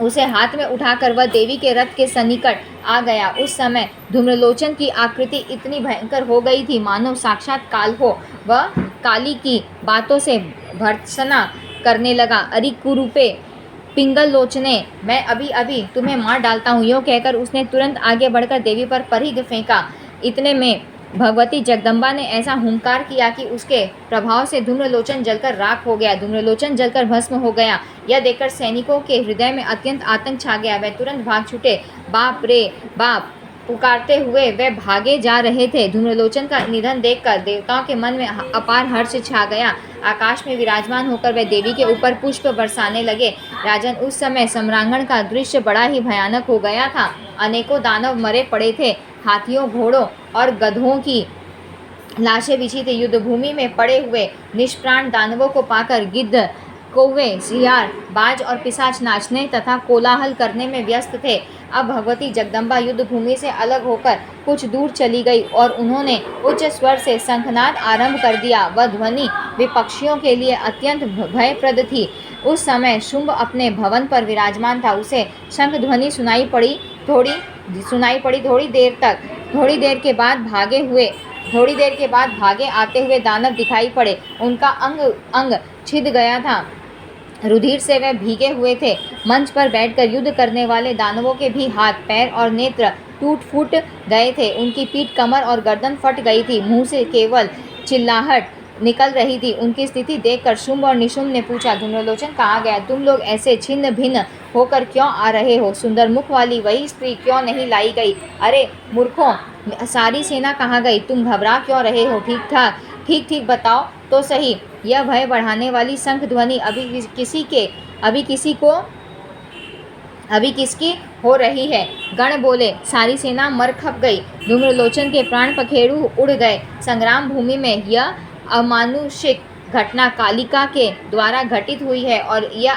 उसे हाथ में उठाकर वह देवी के रथ के सन्निकट आ गया। उस समय धूम्रलोचन की आकृति इतनी भयंकर हो गई थी मानो साक्षात काल हो। वह काली की बातों से भर्त्सना करने लगा। अरे कुरूपे, पिंगल लोचने, मैं अभी अभी तुम्हें मार डालता हूँ। यूँ कहकर उसने तुरंत आगे बढ़कर देवी पर परिघ फेंका। इतने में भगवती जगदम्बा ने ऐसा हुंकार किया कि उसके प्रभाव से धूम्रलोचन जलकर राख हो गया। धूम्रलोचन जलकर भस्म हो गया। यह देखकर सैनिकों के हृदय में अत्यंत आतंक छा गया। वे तुरंत भाग छूटे। बाप रे बाप पुकारते हुए वे भागे जा रहे थे। धूम्रलोचन का निधन देखकर देवताओं के मन में अपार हर्ष छा गया। आकाश में विराजमान होकर वे देवी के ऊपर पुष्प बरसाने लगे। राजन, उस समय सम्रांगण का दृश्य बड़ा ही भयानक हो गया था। अनेकों दानव मरे पड़े थे। हाथियों, घोड़ों और गधों की लाशें बिछी थी। युद्ध भूमि में पड़े हुए निष्प्राण दानवों को पाकर गिद्ध कौवे, सियार, बाज और पिशाच नाचने तथा कोलाहल करने में व्यस्त थे। अब भगवती जगदम्बा युद्ध भूमि से अलग होकर कुछ दूर चली गई और उन्होंने उच्च स्वर से शंखनाद आरंभ कर दिया। वह ध्वनि विपक्षियों के लिए अत्यंत भयप्रद थी। उस समय शुंभ अपने भवन पर विराजमान था। उसे शंख ध्वनि सुनाई पड़ी थोड़ी देर तक। थोड़ी देर के बाद भागे आते हुए दानव दिखाई पड़े। उनका अंग अंग छिद गया था, रुधिर से वे भीगे हुए थे। मंच पर बैठकर युद्ध करने वाले दानवों के भी हाथ, पैर और नेत्र टूट फूट गए थे। उनकी पीठ, कमर और गर्दन फट गई थी। मुंह से केवल चिल्लाहट निकल रही थी। उनकी स्थिति देखकर शुंभ और निशुंभ ने पूछा, धूम्रलोचन कहाँ गया? तुम लोग ऐसे छिन्न भिन्न होकर क्यों आ रहे हो? सुंदर मुख वाली वही स्त्री क्यों नहीं लाई गई? अरे मूर्खों, सारी सेना कहाँ गई? तुम घबरा क्यों रहे हो? ठीक बताओ तो सही। यह भय बढ़ाने वाली शंख ध्वनि अभी किसकी हो रही है? गण बोले, सारी सेना मर खप गई। धूम्रलोचन के प्राण पखेरु उड़ गए। संग्राम भूमि में यह अमानुषिक घटना कालिका के द्वारा घटित हुई है और यह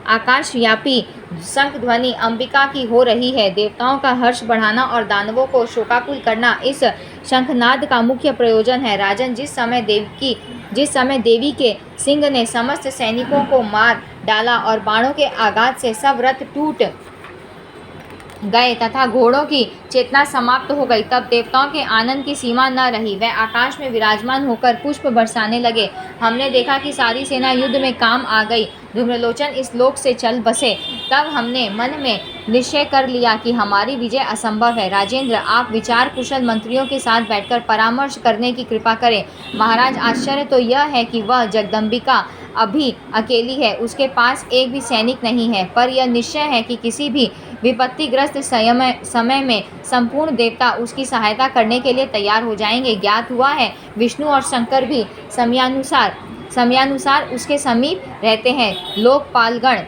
आकाशव्यापी शंख ध्वनि अंबिका की हो रही है। देवताओं का हर्ष बढ़ाना और दानवों को शोकाकुल करना इस शंखनाद का मुख्य प्रयोजन है। राजन, जिस समय देवी के सिंह ने समस्त सैनिकों को मार डाला और बाणों के आघात से सब रथ टूट गए तथा घोड़ों की चेतना समाप्त हो गई, तब देवताओं के आनंद की सीमा न रही। वह आकाश में विराजमान होकर पुष्प बरसाने लगे। हमने देखा कि सारी सेना युद्ध में काम आ गई। धूम्रलोचन इस लोक से चल बसे। तब हमने मन में निश्चय कर लिया कि हमारी विजय असंभव है। राजेंद्र, आप विचार कुशल मंत्रियों के साथ बैठकर परामर्श करने की कृपा करें। महाराज, आश्चर्य तो यह है कि वह जगदम्बिका अभी अकेली है। उसके पास एक भी सैनिक नहीं है, पर यह निश्चय है कि किसी भी विपत्तिग्रस्त समय में संपूर्ण देवता उसकी सहायता करने के लिए तैयार हो जाएंगे। ज्ञात हुआ है विष्णु और शंकर भी समयानुसार उसके समीप रहते हैं। लोकपालगण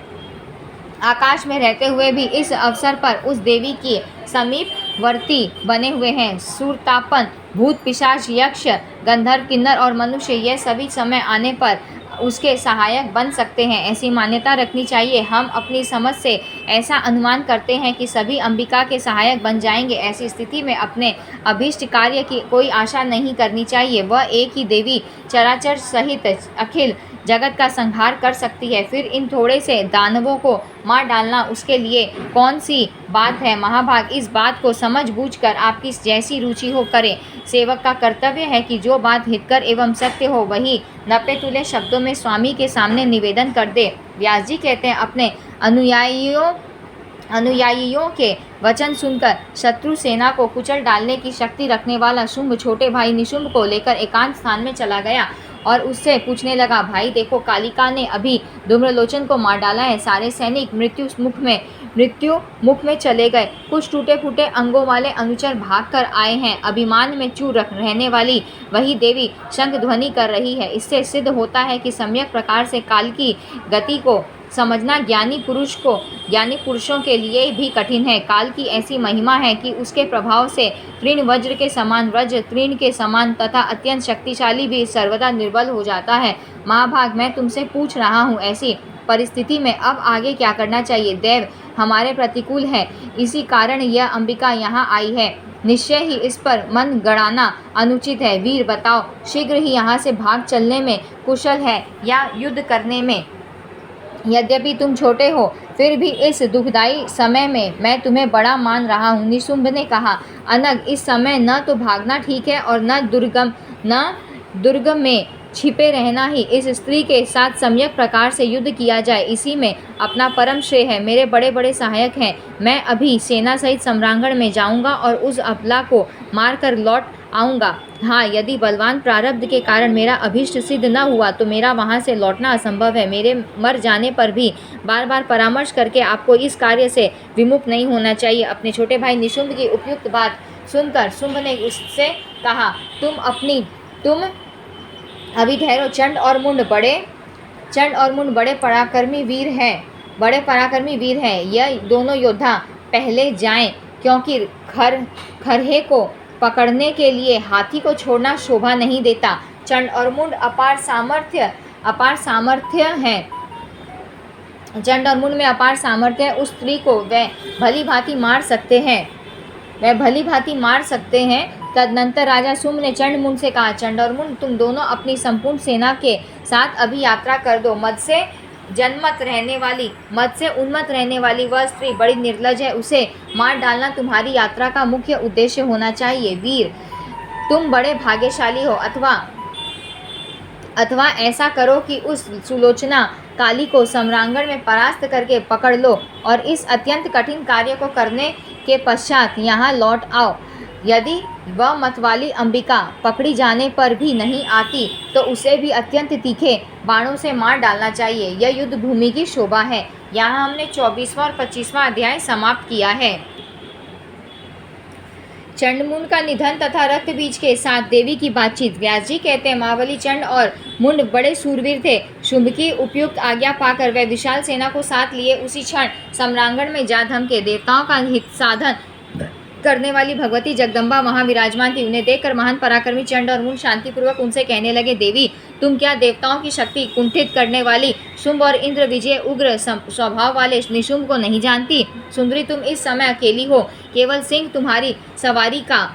आकाश में रहते हुए भी इस अवसर पर उस देवी की समीपवर्ती बने हुए हैं। सूरतापन, भूत, पिशाच, यक्ष, गंधर्व, किन्नर और मनुष्य, यह सभी समय आने पर उसके सहायक बन सकते हैं। ऐसी मान्यता रखनी चाहिए। हम अपनी समझ से ऐसा अनुमान करते हैं कि सभी अंबिका के सहायक बन जाएंगे। ऐसी स्थिति में अपने अभीष्ट कार्य की कोई आशा नहीं करनी चाहिए। वह एक ही देवी चराचर सहित अखिल जगत का संहार कर सकती है। फिर इन थोड़े से दानवों को मार डालना उसके लिए कौन सी बात है? महाभाग, इस बात को समझ बूझकर आपकी जैसी रुचि हो करें। सेवक का कर्तव्य है कि जो बात हितकर एवं सत्य हो वही नपे तुले शब्दों में स्वामी के सामने निवेदन कर दे। व्यास जी कहते हैं, अपने अनुयायियों के वचन सुनकर शत्रु सेना को कुचल डालने की शक्ति रखने वाला शुंभ छोटे भाई निशुंभ को लेकर एकांत स्थान में चला गया और उससे पूछने लगा, भाई देखो, कालिका ने अभी धूम्रलोचन को मार डाला है। सारे सैनिक मृत्यु मुख में चले गए। कुछ टूटे फूटे अंगों वाले अनुचर भाग कर आए हैं। अभिमान में चूर रहने वाली वही देवी शंख ध्वनि कर रही है। इससे सिद्ध होता है कि सम्यक प्रकार से काल की गति को समझना ज्ञानी पुरुषों के लिए भी कठिन है। काल की ऐसी महिमा है कि उसके प्रभाव से तृण वज्र के समान, वज्र तृण के समान तथा अत्यंत शक्तिशाली भी सर्वदा निर्बल हो जाता है। महाभाग, मैं तुमसे पूछ रहा हूँ, ऐसी परिस्थिति में अब आगे क्या करना चाहिए? दैव हमारे प्रतिकूल है, इसी कारण यह अंबिका यहाँ आई है। निश्चय ही इस पर मन गड़ाना अनुचित है। वीर, बताओ, शीघ्र ही यहाँ से भाग चलने में कुशल है या युद्ध करने में? यद्यपि तुम छोटे हो, फिर भी इस दुखदायी समय में मैं तुम्हें बड़ा मान रहा हूँ। निशुंभ ने कहा, अनग, इस समय न तो भागना ठीक है और न दुर्गम में छिपे रहना ही। इस स्त्री के साथ सम्यक प्रकार से युद्ध किया जाए, इसी में अपना परम श्रेय है। मेरे बड़े बड़े सहायक हैं। मैं अभी सेना सहित सम्रांगण में जाऊंगा और उस अबला को मार कर लौट आऊँगा। हाँ, यदि बलवान प्रारब्ध के कारण मेरा अभीष्ट सिद्ध न हुआ तो मेरा वहाँ से लौटना असंभव है। मेरे मर जाने पर भी बार बार परामर्श करके आपको इस कार्य से विमुख नहीं होना चाहिए। अपने छोटे भाई निशुंभ की उपयुक्त बात सुनकर शुंभ ने उससे कहा, तुम अभी ठहरो। चंड और मुंड बड़े पराक्रमी वीर हैं। यह दोनों योद्धा पहले जाएं, क्योंकि खरहे को पकड़ने के लिए हाथी को छोड़ना शोभा नहीं देता। चंड और मुंड अपार सामर्थ्य हैं। चंड और मुंड में अपार सामर्थ्य है, उस स्त्री को वह भली भांति मार सकते हैं। तदनंतर राजा शुंभ ने चंड मुंड से कहा, चंड और मुंड, तुम दोनों अपनी संपूर्ण सेना के साथ अभी यात्रा कर दो। मद से उन्मत्त रहने वाली वह स्त्री बड़ी निर्लज है, उसे मार डालना तुम्हारी यात्रा का मुख्य उद्देश्य होना चाहिए। वीर, तुम बड़े भाग्यशाली हो, अथवा ऐसा करो कि उस सुलोचना काली को सम्रांगण में परास्त करके पकड़ लो और इस अत्यंत कठिन कार्य को करने के पश्चात यहाँ लौट आओ। यदि वह मतवाली अंबिका पकड़ी जाने पर भी नहीं आती तो उसे भी अत्यंत तीखे बाणों से मार डालना चाहिए। यह युद्ध भूमि की शोभा है। यहाँ हमने 24वां और 25वां अध्याय समाप्त किया है। चंड-मुंड का निधन तथा रक्त बीज के साथ देवी की बातचीत। व्यास जी कहते हैं, महाबली चंड और मुंड बड़े सूरवीर थे। शुंभ की उपयुक्त आज्ञा पाकर वे विशाल सेना को साथ लिए उसी क्षण सम्रांगण में जा धमके। देवताओं का हित साधन करने वाली भगवती जगदम्बा वहां विराजमान थी। उन्हें देखकर महान पराक्रमी चंड और मुंड शांतिपूर्वक उनसे कहने लगे, देवी, तुम क्या देवताओं की शक्ति कुंठित करने वाली शुंभ और इंद्र विजय उग्र स्वभाव वाले निशुंभ को नहीं जानती? सुंदरी, तुम इस समय अकेली हो, केवल सिंह तुम्हारी सवारी का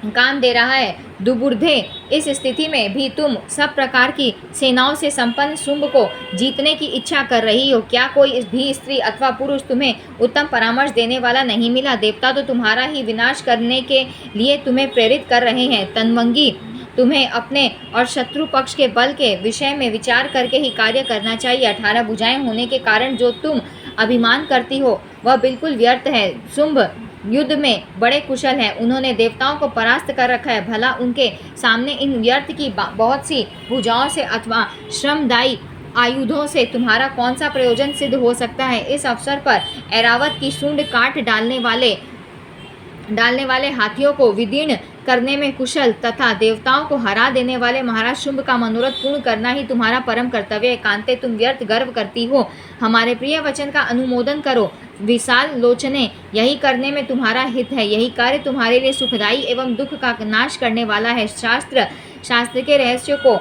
काम दे रहा है। दुबुर्धे, इस स्थिति में भी तुम सब प्रकार की सेनाओं से संपन्न शुंभ को जीतने की इच्छा कर रही हो। क्या कोई भी स्त्री अथवा पुरुष तुम्हें उत्तम परामर्श देने वाला नहीं मिला? देवता तो तुम्हारा ही विनाश करने के लिए तुम्हें प्रेरित कर रहे हैं। तन्वंगी, तुम्हें अपने और शत्रु पक्ष के बल के विषय में विचार करके ही कार्य करना चाहिए। 18 भुजाएं होने के कारण जो तुम अभिमान करती हो वह बिल्कुल व्यर्थ है। शुंभ युद्ध में बड़े कुशल हैं, उन्होंने देवताओं को परास्त कर रखा है। भला उनके सामने इन व्यर्थ की बहुत सी भुजाओं से अथवा श्रमदायी आयुधों से तुम्हारा कौन सा प्रयोजन सिद्ध हो सकता है? इस अवसर पर ऐरावत की सूंड काट डालने वाले हाथियों को विदीर्ण करने में कुशल तथा देवताओं को हरा देने वाले महाराज शुंभ का मनोरथ पूर्ण करना ही तुम्हारा परम कर्तव्य है। कांते, तुम व्यर्थ गर्व करती हो, हमारे प्रिय वचन का अनुमोदन करो। विशाल लोचने, यही करने में तुम्हारा हित है। यही कार्य तुम्हारे लिए सुखदायी एवं दुख का नाश करने वाला है। शास्त्र के रहस्यों को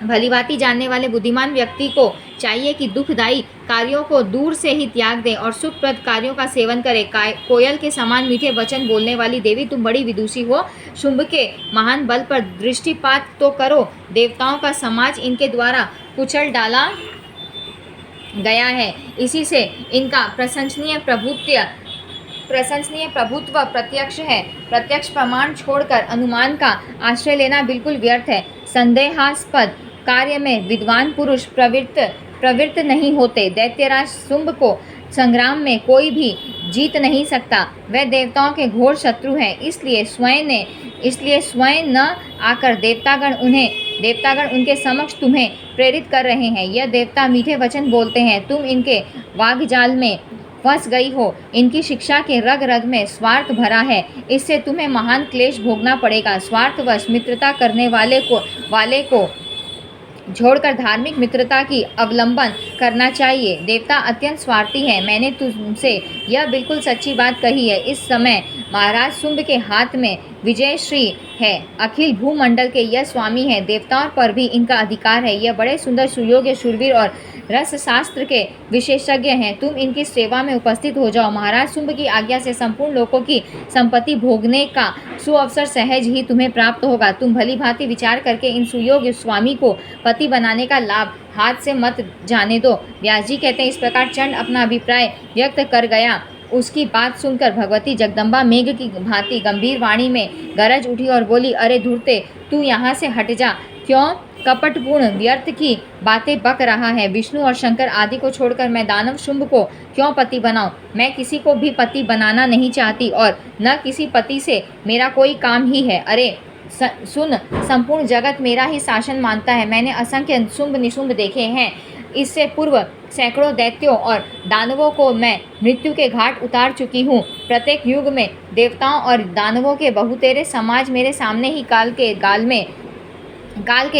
भलीभांति जानने वाले बुद्धिमान व्यक्ति को चाहिए कि दुखदायी कार्यों को दूर से ही त्याग दें और सुखप्रद कार्यों का सेवन करें। कोयल के समान मीठे वचन बोलने वाली देवी, तुम बड़ी विदुषी हो। शुंभ के महान बल पर दृष्टिपात तो करो। देवताओं का समाज इनके द्वारा कुचल डाला गया है। इसी से इनका प्रशंसनीय प्रभुत्व प्रत्यक्ष है। प्रत्यक्ष प्रमाण छोड़कर अनुमान का आश्रय लेना बिल्कुल व्यर्थ है। संदेहास्पद कार्य में विद्वान पुरुष प्रवृत्त नहीं होते। दैत्यराज शुंभ को संग्राम में कोई भी जीत नहीं सकता। वह देवताओं के घोर शत्रु हैं। इसलिए स्वयं न आकर देवतागण उनके समक्ष तुम्हें प्रेरित कर रहे हैं। यह देवता मीठे वचन बोलते हैं, तुम इनके वाग्जाल में फंस गई हो। इनकी शिक्षा के रग रग में स्वार्थ भरा है, इससे तुम्हें महान क्लेश भोगना पड़ेगा। स्वार्थवश मित्रता करने वाले को छोड़कर धार्मिक मित्रता की अवलंबन करना चाहिए। देवता अत्यंत स्वार्थी है। मैंने तुमसे यह बिल्कुल सच्ची बात कही है। इस समय महाराज शुंभ के हाथ में विजयश्री है। अखिल भूमंडल के यह स्वामी है। देवताओं पर भी इनका अधिकार है। यह बड़े सुंदर, सुयोग्य, शूरवीर और रस शास्त्र के विशेषज्ञ हैं। तुम इनकी सेवा में उपस्थित हो जाओ। महाराज शुंभ की आज्ञा से संपूर्ण लोकों की संपत्ति भोगने का सुअवसर सहज ही तुम्हें प्राप्त होगा। तुम भली भांति विचार करके इन सुयोग्य स्वामी को पति बनाने का लाभ हाथ से मत जाने दो। व्यास जी कहते हैं, इस प्रकार चंड अपना अभिप्राय व्यक्त कर गया। उसकी बात सुनकर भगवती जगदम्बा मेघ की भांति गंभीर वाणी में गरज उठी और बोली, अरे धूर्ते, तू यहाँ से हट जा। क्यों कपटपूर्ण व्यर्थ की बातें बक रहा है? विष्णु और शंकर आदि को छोड़कर मैं दानव शुंभ को क्यों पति बनाऊं? मैं किसी को भी पति बनाना नहीं चाहती और न किसी पति से मेरा कोई काम ही है। अरे सुन, संपूर्ण जगत मेरा ही शासन मानता है। मैंने असंख्य शुंभ निशुंभ देखे हैं। इससे पूर्व सैकड़ों दैत्यों और दानवों को मैं मृत्यु के घाट उतार चुकी हूँ। प्रत्येक युग में देवताओं और दानवों के बहुतेरे समाज मेरे सामने ही काल के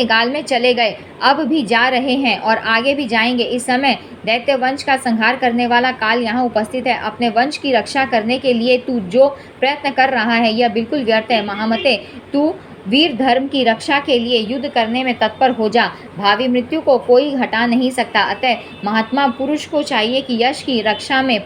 गाल में चले गए, अब भी जा रहे हैं और आगे भी जाएंगे। इस समय दैत्य वंश का संहार करने वाला काल यहाँ उपस्थित है। अपने वंश की रक्षा करने के लिए तू जो प्रयत्न कर रहा है यह बिल्कुल व्यर्थ है। महामते, तू वीर धर्म की रक्षा के लिए युद्ध करने में तत्पर हो जा। भावी मृत्यु को कोई हटा नहीं सकता। अतः महात्मा पुरुष को चाहिए कि यश की रक्षा में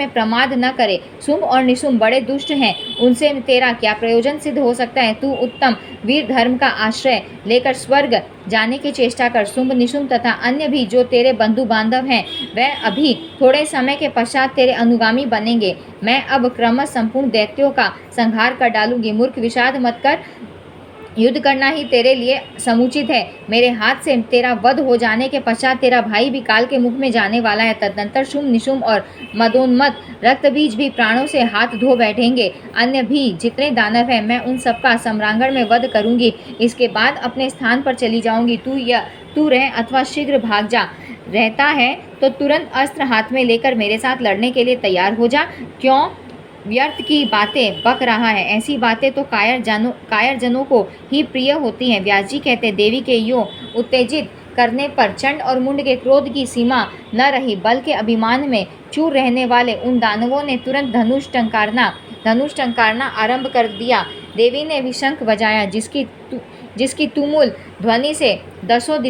प्रमाद न करे। शुंभ और निशुंभ बड़े दुष्ट हैं, उनसे तेरा क्या प्रयोजन सिद्ध हो सकता है। तू उत्तम वीर धर्म का आश्रय लेकर स्वर्ग जाने की चेष्टा कर। शुंभ निशुंभ तथा अन्य भी जो तेरे बंधु बांधव हैं, वह अभी थोड़े समय के पश्चात तेरे अनुगामी बनेंगे। मैं अब क्रमशः संपूर्ण दैत्यों का संहार कर डालूंगी। मूर्ख, विषाद मत कर, युद्ध करना ही तेरे लिए समुचित है। मेरे हाथ से तेरा वध हो जाने के पश्चात तेरा भाई भी काल के मुख में जाने वाला है। तदनंतर शुंभ निशुंभ और मदोन्मत्त रक्तबीज भी प्राणों से हाथ धो बैठेंगे। अन्य भी जितने दानव हैं, मैं उन सबका सम्रांगण में वध करूंगी। इसके बाद अपने स्थान पर चली जाऊंगी। तू रह अथवा शीघ्र भाग जा। रहता है तो तुरंत अस्त्र हाथ में लेकर मेरे साथ लड़ने के लिए तैयार हो जा। क्यों व्यर्थ की बातें बक रहा है? ऐसी बातें तो कायर जनों को ही प्रिय होती हैं। व्यास जी कहते, देवी के यूं उत्तेजित करने पर चंड और मुंड के क्रोध की सीमा न रही। बल के अभिमान में चूर रहने वाले उन दानवों ने तुरंत धनुष टंकारना आरंभ कर दिया। देवी ने विशंख बजाया, जिसकी तुमुल ध्वनि से दसों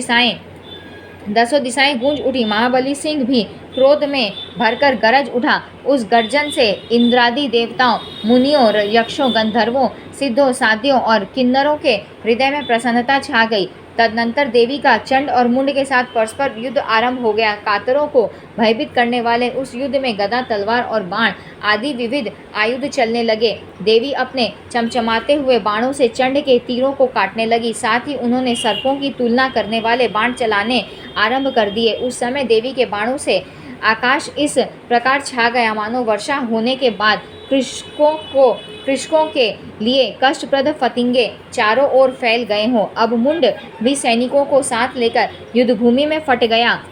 दिशाएं गूंज उठी। महाबली सिंह भी क्रोध में भरकर गरज उठा। उस गर्जन से इंद्रादि देवताओं, मुनियों, यक्षों, गंधर्वों, सिद्धों, साध्यों और किन्नरों के हृदय में प्रसन्नता छा गई। तदनंतर देवी का चंड और मुंड के साथ परस्पर युद्ध आरंभ हो गया। कातरों को भयभीत करने वाले उस युद्ध में गदा, तलवार और बाण आदि विविध आयुध चलने लगे। देवी अपने चमचमाते हुए बाणों से चंड के तीरों को काटने लगी। साथ ही उन्होंने सर्पों की तुलना करने वाले बाण चलाने आरंभ कर दिए। उस समय देवी के बाणों से आकाश इस प्रकार छा गया मानो वर्षा होने के बाद कृषकों के लिए कष्टप्रद फतिंगे चारों ओर फैल गए हों। अब मुंड भी सैनिकों को साथ लेकर युद्धभूमि में फट गया।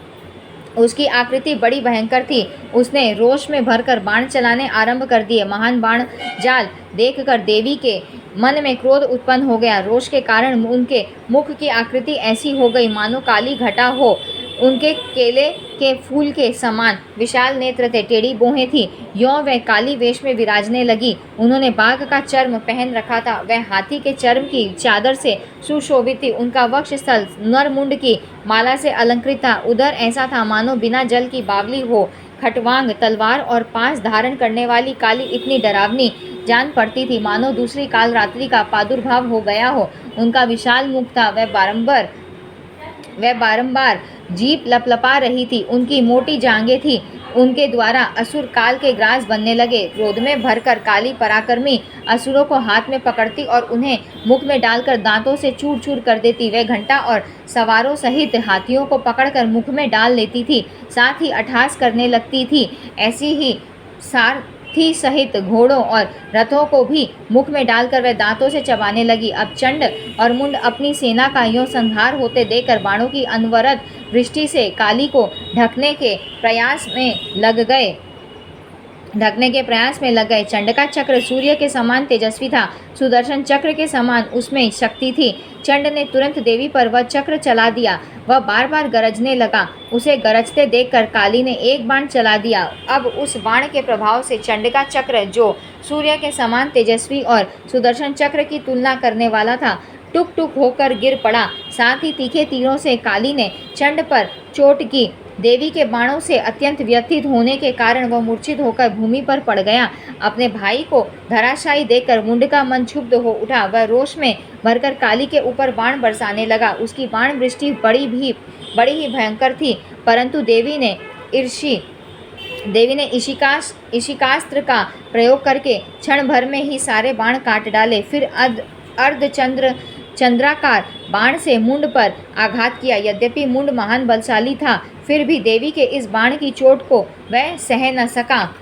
उसकी आकृति बड़ी भयंकर थी। उसने रोष में भरकर बाण चलाने आरंभ कर दिए। महान बाण जाल देखकर देवी के मन में क्रोध उत्पन्न हो गया। रोष के कारण उनके मुख की आकृति ऐसी हो गई मानो काली घटा हो। उनके केले के फूल के समान विशाल नेत्र थे, टेढ़ी भौहें थी। यों वह काली वेश में विराजने लगी। उन्होंने बाघ का चर्म पहन रखा था। वह हाथी के चर्म की चादर से सुशोभित थी। उनका वक्षस्थल नरमुंड की माला से अलंकृत था। उदर ऐसा था मानो बिना जल की बावली हो। खटवांग, तलवार और पास धारण करने वाली काली इतनी डरावनी जान पड़ती थी मानो दूसरी काल रात्रि का प्रादुर्भाव हो गया हो। उनका विशाल मुख था। वह बारंबार जीभ लपलपा रही थी। उनकी मोटी जांघें थी। उनके द्वारा असुर काल के ग्रास बनने लगे। क्रोध में भरकर काली पराक्रमी असुरों को हाथ में पकड़ती और उन्हें मुख में डालकर दांतों से चूर चूर कर देती। वह घंटा और सवारों सहित हाथियों को पकड़कर मुख में डाल लेती थी। साथ ही अट्टहास करने लगती थी। ऐसी ही सारथी सहित घोड़ों और रथों को भी मुख में डालकर वह दांतों से चबाने लगी। अब चंड और मुंड अपनी सेना का यों संहार होते देखकर बाणों की अनवरत वृष्टि से काली को ढकने के प्रयास में लग गए। चंड का चक्र सूर्य के समान तेजस्वी था। सुदर्शन चक्र के समान उसमें शक्ति थी। चंड ने तुरंत देवी पर वह चक्र चला दिया। वह बार बार गरजने लगा। उसे गरजते देखकर काली ने एक बाण चला दिया। अब उस बाण के प्रभाव से चंड का चक्र, जो सूर्य के समान तेजस्वी और सुदर्शन चक्र की तुलना करने वाला था, टुक टुक होकर गिर पड़ा। साथ ही तीखे तीरों से काली ने चंड पर चोट की। देवी के बाणों से अत्यंत व्यथित होने के कारण वह मूर्छित होकर भूमि पर पड़ गया। अपने भाई को धराशायी देखकर मुंड का मन क्षुब्ध हो उठा। वह रोष में भरकर काली के ऊपर बाण बरसाने लगा। उसकी बाण वृष्टि बड़ी ही भयंकर थी, परंतु देवी ने इशिकास्त्र का प्रयोग करके क्षण भर में ही सारे बाण काट डाले। फिर चंद्राकार बाण से मुंड पर आघात किया। यद्यपि मुंड महान बलशाली था, फिर भी देवी के इस बाण की चोट को वह सह न सका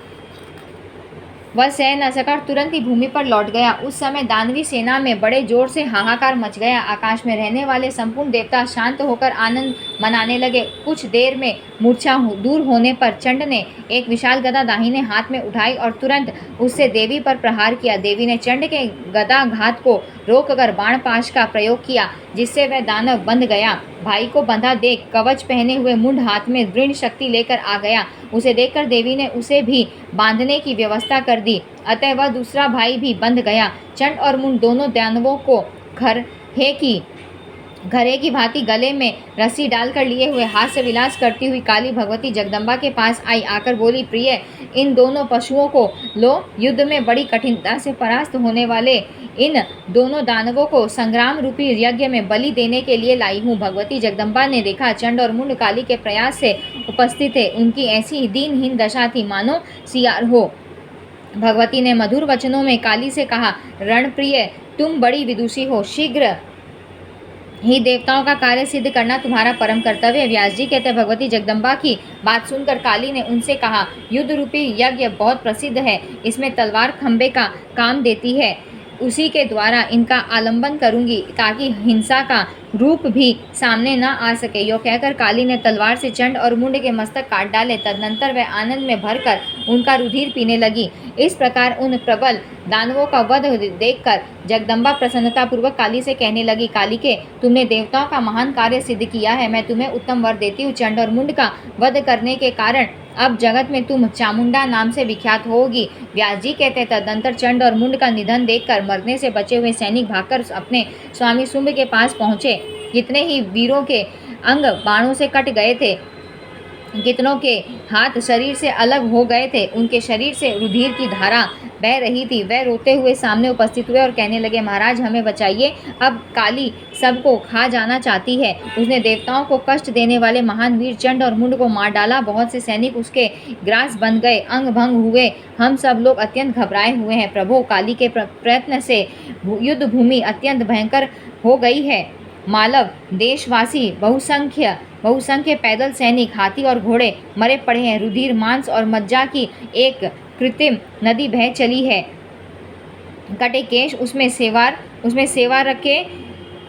और तुरंत ही भूमि पर लौट गया। उस समय दानवी सेना में बड़े जोर से हाहाकार मच गया। आकाश में रहने वाले संपूर्ण देवता शांत होकर आनंद मनाने लगे। कुछ देर में मूर्छा दूर होने पर चंड ने एक विशाल गदा दाहिने हाथ में उठाई और तुरंत उससे देवी पर प्रहार किया। देवी ने चंड के गदा घात को रोककर बाण पाश का प्रयोग किया, जिससे वह दानव बंध गया। भाई को बंधा देख कवच पहने हुए मुंड हाथ में दृढ़ शक्ति लेकर आ गया। उसे देखकर देवी ने उसे भी बांधने की व्यवस्था कर दी। अतः वह दूसरा भाई भी बंध गया। चंड और मुंड दोनों दानवों को घरे की भांति गले में रस्सी डालकर लिए हुए हास्य विलास करती हुई काली भगवती जगदम्बा के पास आई। आकर बोली, प्रिय, इन दोनों पशुओं को लो। युद्ध में बड़ी कठिनता से परास्त होने वाले इन दोनों दानवों को संग्राम रूपी यज्ञ में बलि देने के लिए लाई हूँ। भगवती जगदम्बा ने देखा चंड और मुंड काली के प्रयास से उपस्थित थे। उनकी ऐसी दीनहीन दशा थी मानो सियार हो। भगवती ने मधुर वचनों में काली से कहा, रणप्रिय, तुम बड़ी विदुषी हो। शीघ्र ही देवताओं का कार्य सिद्ध करना तुम्हारा परम कर्तव्य है। व्यास जी कहते हैं, भगवती जगदम्बा की बात सुनकर काली ने उनसे कहा, युद्ध रूपी यज्ञ बहुत प्रसिद्ध है। इसमें तलवार खंबे का काम देती है। उसी के द्वारा इनका आलंबन करूंगी ताकि हिंसा का रूप भी सामने न आ सके। यो कहकर काली ने तलवार से चंड और मुंड के मस्तक काट डाले। तदनंतर वह आनंद में भरकर उनका रुधिर पीने लगी। इस प्रकार उन प्रबल दानवों का वध देखकर जगदम्बा प्रसन्नतापूर्वक काली से कहने लगी, कालिके, तुमने देवताओं का महान कार्य सिद्ध किया है। मैं तुम्हें उत्तम वर देती हूँ। चंड और मुंड का वध करने के कारण अब जगत में तुम चामुंडा नाम से विख्यात होगी। व्यास जी कहते, तदनंतर चंड और मुंड का निधन देखकर मरने से बचे हुए सैनिक भागकर अपने स्वामी शुंभ के पास पहुँचे। कितने ही वीरों के अंग बाणों से कट गए थे, कितनों के हाथ शरीर से अलग हो गए थे। उनके शरीर से रुधिर की धारा बह रही थी। वह रोते हुए सामने उपस्थित हुए और कहने लगे, महाराज, हमें बचाइए, अब काली सबको खा जाना चाहती है। उसने देवताओं को कष्ट देने वाले महान वीर चंड और मुंड को मार डाला। बहुत से सैनिक उसके ग्रास बन गए, अंग भंग हुए। हम सब लोग अत्यंत घबराए हुए हैं। प्रभु, काली के प्रयत्न से युद्ध भूमि अत्यंत भयंकर हो गई है। मालव देशवासी बहुसंख्य पैदल सैनिक, हाथी और घोड़े मरे पड़े हैं। रुधिर, मांस और मज्जा की एक कृत्रिम नदी बह चली है। कटे केश उसमें सेवा रखे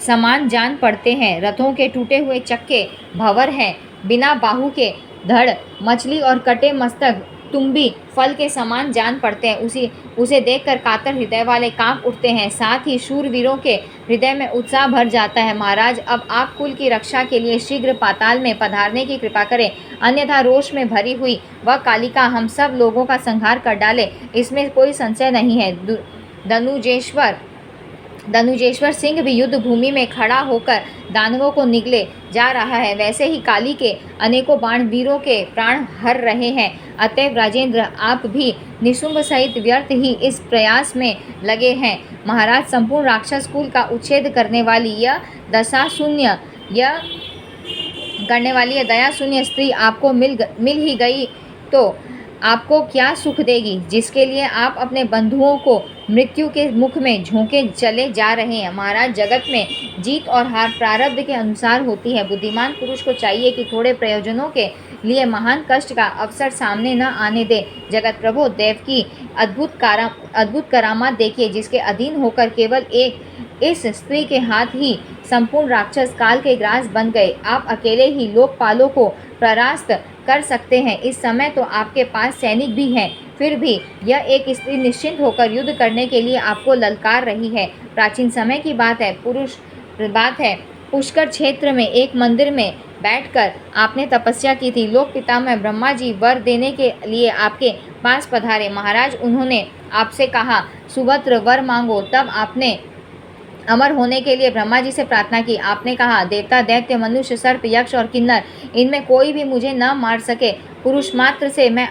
समान जान पड़ते हैं। रथों के टूटे हुए चक्के भंवर हैं। बिना बाहु के धड़, मछली और कटे मस्तक तुम्बी फल के समान जान पड़ते हैं। उसे देखकर कातर हृदय वाले कांप उठते हैं। साथ ही शूरवीरों के हृदय में उत्साह भर जाता है। महाराज, अब आप कुल की रक्षा के लिए शीघ्र पाताल में पधारने की कृपा करें, अन्यथा रोष में भरी हुई वह कालिका हम सब लोगों का संहार कर डाले, इसमें कोई संशय नहीं है। धनुजेश्वर सिंह भी युद्ध भूमि में खड़ा होकर दानवों को निगले जा रहा है। वैसे ही काली के अनेकों बाण वीरों के प्राण हर रहे हैं। अतएव राजेंद्र, आप भी निशुंभ सहित व्यर्थ ही इस प्रयास में लगे हैं। महाराज, संपूर्ण राक्षस कुल का उच्छेद करने वाली यह दया शून्य स्त्री आपको मिल ही गई तो आपको क्या सुख देगी, जिसके लिए आप अपने बंधुओं को मृत्यु के मुख में झोंके चले जा रहे हैं। महाराज, जगत में जीत और हार प्रारब्ध के अनुसार होती है। बुद्धिमान पुरुष को चाहिए कि थोड़े प्रयोजनों के लिए महान कष्ट का अवसर सामने न आने दे। जगत प्रभु, देव की अद्भुत करामात देखिए, जिसके अधीन होकर केवल इस स्त्री के हाथ ही संपूर्ण राक्षस काल के ग्रास बन गए। आप अकेले ही लोकपालों को परास्त कर सकते हैं। इस समय तो आपके पास सैनिक भी हैं, फिर भी यह एक स्त्री निश्चिंत होकर युद्ध करने के लिए आपको ललकार रही है। प्राचीन समय की बात है, पुष्कर क्षेत्र में एक मंदिर में बैठकर आपने तपस्या की थी। लोक पितामह ब्रह्मा जी वर देने के लिए आपके पास पधारे। महाराज, उन्होंने आपसे कहा, सुभद्र वर मांगो। तब आपने अमर होने के लिए ब्रह्मा जी से प्रार्थना की। आपने कहा, देवता, दैत्य, मनुष्य, सर्प, यक्ष और किन्नर, इनमें कोई भी मुझे न मार सके। पुरुष मात्र से मैं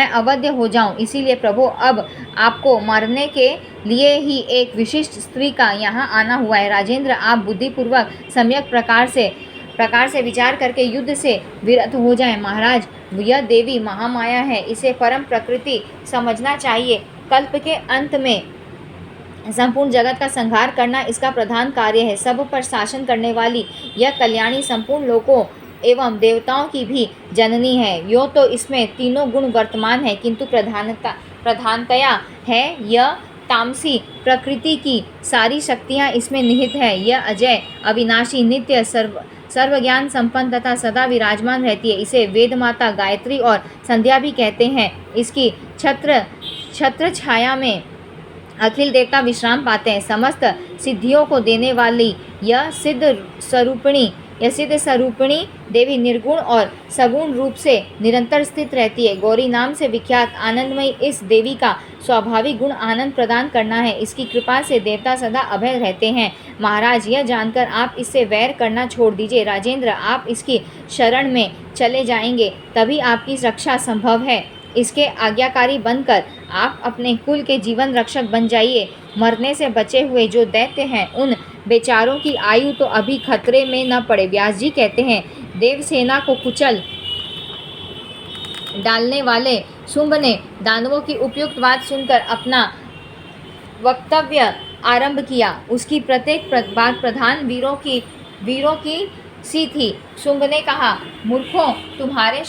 अवध्य हो जाऊं। इसीलिए प्रभु, अब आपको मारने के लिए ही एक विशिष्ट स्त्री का यहाँ आना हुआ है। राजेंद्र, आप बुद्धिपूर्वक सम्यक प्रकार से विचार करके युद्ध से विरत हो जाएं। महाराज, यह देवी महामाया है, इसे परम प्रकृति समझना चाहिए। कल्प के अंत में संपूर्ण जगत का संहार करना इसका प्रधान कार्य है। सब पर शासन करने वाली यह कल्याणी संपूर्ण लोकों एवं देवताओं की भी जननी है। यो तो इसमें तीनों गुण वर्तमान है, किंतु प्रधानतया है यह तामसी प्रकृति की सारी शक्तियाँ इसमें निहित है। यह अजय, अविनाशी, नित्य, सर्वज्ञान संपन्न तथा सदा विराजमान रहती है। इसे वेद माता, गायत्री और संध्या भी कहते हैं। इसकी छत्र छाया में अखिल देवता विश्राम पाते हैं। समस्त सिद्धियों को देने वाली यह सिद्ध स्वरूपिणी देवी निर्गुण और सगुण रूप से निरंतर स्थित रहती है। गौरी नाम से विख्यात आनंदमयी इस देवी का स्वाभाविक गुण आनंद प्रदान करना है। इसकी कृपा से देवता सदा अभय रहते हैं। महाराज, यह जानकर आप इससे वैर करना छोड़ दीजिए। राजेंद्र, आप इसकी शरण में चले जाएंगे तभी आपकी रक्षा संभव है। इसके आज्ञाकारी बनकर आप अपने कुल के जीवन रक्षक बन जाइए। मरने से बचे हुए जो दैत्य हैं उन बेचारों की आयु तो अभी खतरे में न पड़े। व्यास जी कहते हैं, देवसेना को कुचल डालने वाले शुंभ ने दानवों की उपयुक्त बात सुनकर अपना वक्तव्य आरंभ किया। उसकी प्रत्येक बात प्रधान वीरों की सी थी। शुंभ ने कहा, मूर्खों, तुम्हारे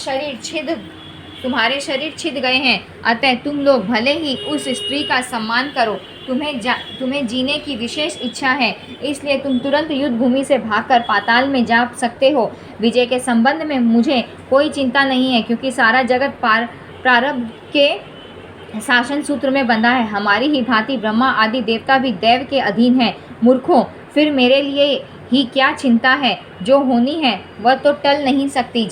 शरीर छिद गए हैं, अतः तुम लोग भले ही उस स्त्री का सम्मान करो। तुम्हें जीने की विशेष इच्छा है, इसलिए तुम तुरंत युद्ध भूमि से भागकर पाताल में जा सकते हो। विजय के संबंध में मुझे कोई चिंता नहीं है, क्योंकि सारा जगत प्रारब्ध के शासन सूत्र में बंधा है। हमारी ही भांति ब्रह्मा आदि देवता भी दैव के अधीन है। मूर्खों, फिर मेरे लिए ही क्या चिंता है? जो होनी है वह तो टल नहीं सकती।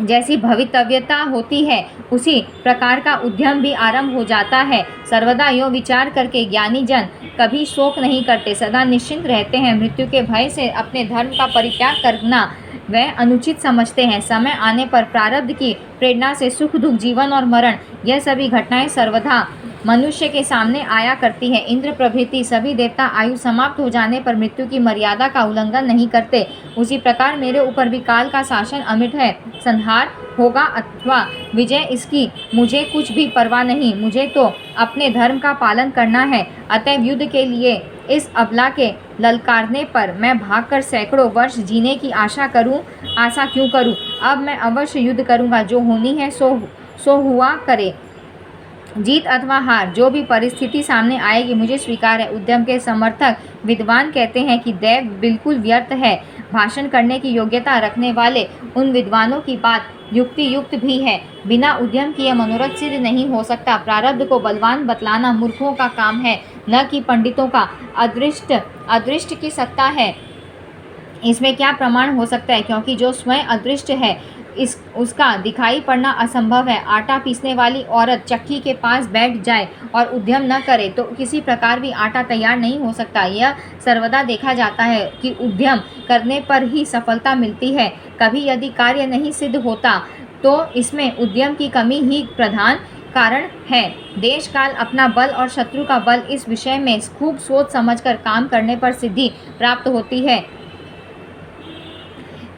जैसी भवितव्यता होती है उसी प्रकार का उद्यम भी आरंभ हो जाता है। सर्वदा यो विचार करके ज्ञानी जन कभी शोक नहीं करते, सदा निश्चिंत रहते हैं। मृत्यु के भय से अपने धर्म का परित्याग करना वह अनुचित समझते हैं। समय आने पर प्रारब्ध की प्रेरणा से सुख दुख, जीवन और मरण, यह सभी घटनाएं सर्वदा मनुष्य के सामने आया करती है। इंद्र प्रभृति सभी देवता आयु समाप्त हो जाने पर मृत्यु की मर्यादा का उल्लंघन नहीं करते। उसी प्रकार मेरे ऊपर भी काल का शासन अमिट है। संहार होगा अथवा विजय, इसकी मुझे कुछ भी परवाह नहीं। मुझे तो अपने धर्म का पालन करना है। अतएव युद्ध के लिए इस अबला के ललकारने पर मैं भागकर सैकड़ों वर्ष जीने की आशा क्यों करूं? अब मैं अवश्य युद्ध करूंगा। जो होनी है सो हुआ करे। जीत अथवा हार, जो भी परिस्थिति सामने आएगी, मुझे स्वीकार है। उद्यम के समर्थक विद्वान कहते हैं कि दैव बिल्कुल व्यर्थ है। भाषण करने की योग्यता रखने वाले उन विद्वानों की बात युक्त भी है। बिना उद्यम किए मनोरथ सिद्ध नहीं हो सकता। प्रारब्ध को बलवान बतलाना मूर्खों का काम है, न कि पंडितों का। अदृष्ट की सत्ता है, इसमें क्या प्रमाण हो सकता है? क्योंकि जो स्वयं अदृष्ट है उसका दिखाई पड़ना असंभव है। आटा पीसने वाली औरत चक्की के पास बैठ जाए और उद्यम न करे तो किसी प्रकार भी आटा तैयार नहीं हो सकता। यह सर्वदा देखा जाता है कि उद्यम करने पर ही सफलता मिलती है। कभी यदि कार्य नहीं सिद्ध होता तो इसमें उद्यम की कमी ही प्रधान कारण है। देश काल, अपना बल और शत्रु का बल, इस विषय में खूब सोच समझकर काम करने पर सिद्धि प्राप्त होती है।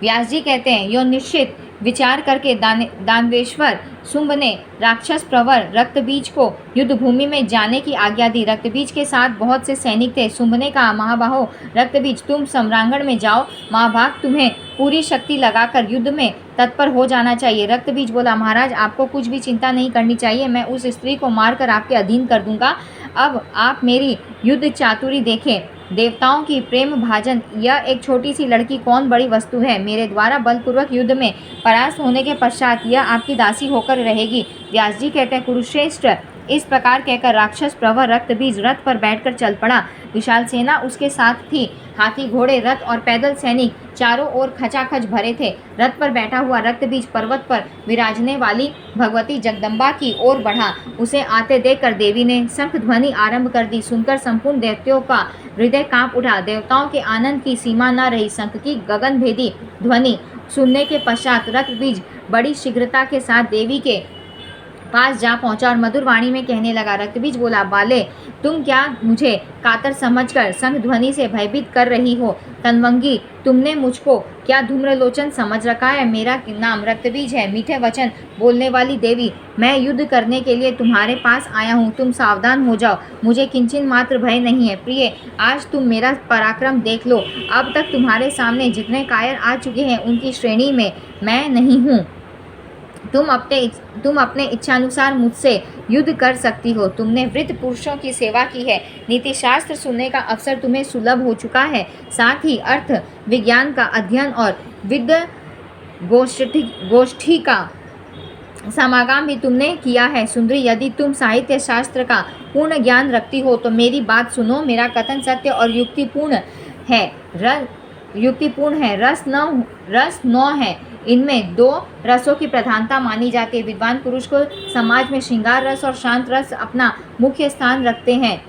व्यास जी कहते हैं, यो निश्चित विचार करके दानवेश्वर शुंभ ने राक्षस प्रवर रक्तबीज को युद्ध भूमि में जाने की आज्ञा दी। रक्तबीज के साथ बहुत से सैनिक थे। शुंभ ने कहा, महाबाहो रक्तबीज, तुम सम्रांगण में जाओ। महाभाग, तुम्हें पूरी शक्ति लगाकर युद्ध में तत्पर हो जाना चाहिए। रक्तबीज बोला, महाराज, आपको कुछ भी चिंता नहीं करनी चाहिए। मैं उस स्त्री को मारकर आपके अधीन कर दूंगा। अब आप मेरी युद्ध चातुरी देखें। देवताओं की प्रेम भाजन यह एक छोटी सी लड़की कौन बड़ी वस्तु है? मेरे द्वारा बलपूर्वक युद्ध में परास्त होने के पश्चात यह आपकी दासी होकर रहेगी। व्यास जी कहते हैं, कुरुश्रेष्ठ, इस प्रकार कहकर राक्षस प्रवर रक्तबीज रथ पर बैठकर चल पड़ा। विशाल सेना उसके साथ थी। हाथी, घोड़े, रथ और पैदल सैनिक चारों ओर खचाखच भरे थे। रथ पर बैठा हुआ रक्तबीज पर्वत पर विराजने वाली भगवती जगदम्बा की ओर बढ़ा। उसे आते देखकर देवी ने शंख ध्वनि आरंभ कर दी। सुनकर संपूर्ण दैत्यों का हृदय कांप उठा। देवताओं के आनंद की सीमा न रही। शंख की गगनभेदी ध्वनि सुनने के पश्चात रक्तबीज बड़ी शीघ्रता के साथ देवी के पास जा पहुंचा और मधुर वाणी में कहने लगा। रक्तबीज बोला, बाले, तुम क्या मुझे कातर समझकर शंख ध्वनि से भयभीत कर रही हो? तनवंगी, तुमने मुझको क्या धूम्रलोचन समझ रखा है? मेरा नाम रक्तबीज है। मीठे वचन बोलने वाली देवी, मैं युद्ध करने के लिए तुम्हारे पास आया हूँ। तुम सावधान हो जाओ, मुझे किंचन मात्र भय नहीं है। प्रिय, आज तुम मेरा पराक्रम देख लो। अब तक तुम्हारे सामने जितने कायर आ चुके हैं उनकी श्रेणी में मैं नहीं हूँ। तुम अपने इच्छानुसार मुझसे युद्ध कर सकती हो। तुमने वृद्ध पुरुषों की सेवा की है। नीति शास्त्र सुनने का अवसर तुम्हें सुलभ हो चुका है। साथ ही अर्थ विज्ञान का अध्ययन और विद्या गोष्ठी का समागम भी तुमने किया है। सुंदरी, यदि तुम साहित्य शास्त्र का पूर्ण ज्ञान रखती हो तो मेरी बात सुनो। मेरा कथन सत्य और युक्तिपूर्ण है। रस नौ है। इनमें 2 रसों की प्रधानता मानी जाती है। विद्वान पुरुष को समाज में श्रृंगार रस और शांत रस अपना मुख्य स्थान रखते हैं।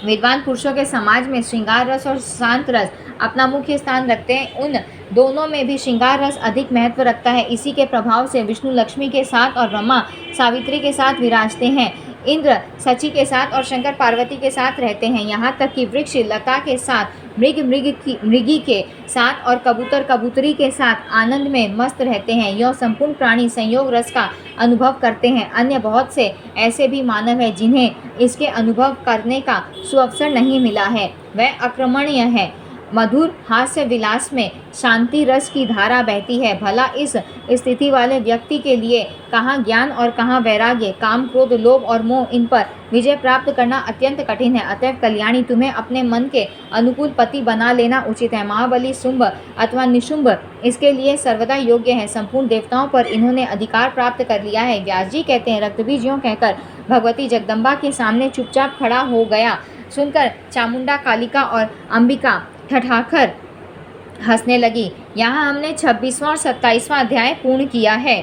विद्वान पुरुषों के समाज में श्रृंगार रस और शांत रस अपना मुख्य स्थान रखते हैं। उन दोनों में भी श्रृंगार रस अधिक महत्व रखता है। इसी के प्रभाव से विष्णु लक्ष्मी के साथ और ब्रह्मा सावित्री के साथ विराजते हैं। इंद्र सची के साथ और शंकर पार्वती के साथ रहते हैं। यहाँ तक कि वृक्ष लता के साथ, मृगी के साथ और कबूतर कबूतरी के साथ आनंद में मस्त रहते हैं। यह संपूर्ण प्राणी संयोग रस का अनुभव करते हैं। अन्य बहुत से ऐसे भी मानव हैं जिन्हें इसके अनुभव करने का सुअवसर नहीं मिला है। वह अक्रमणीय है। मधुर हास्य विलास में शांति रस की धारा बहती है। भला इस स्थिति वाले व्यक्ति के लिए कहाँ ज्ञान और कहाँ वैराग्य, काम, क्रोध, लोभ और मोह, इन पर विजय प्राप्त करना अत्यंत कठिन है। अतएव कल्याणी, तुम्हें अपने मन के अनुकूल पति बना लेना उचित है। महाबली शुंभ अथवा निशुंभ इसके लिए सर्वदा योग्य है। संपूर्ण देवताओं पर इन्होंने अधिकार प्राप्त कर लिया है। व्यास जी कहते हैं, रक्तबीज यूं कहकर भगवती जगदम्बा के सामने चुपचाप खड़ा हो गया। सुनकर चामुंडा, कालिका और अंबिका ठठाकर हंसने लगी। यहाँ हमने 26वां और 27वां अध्याय पूर्ण किया है।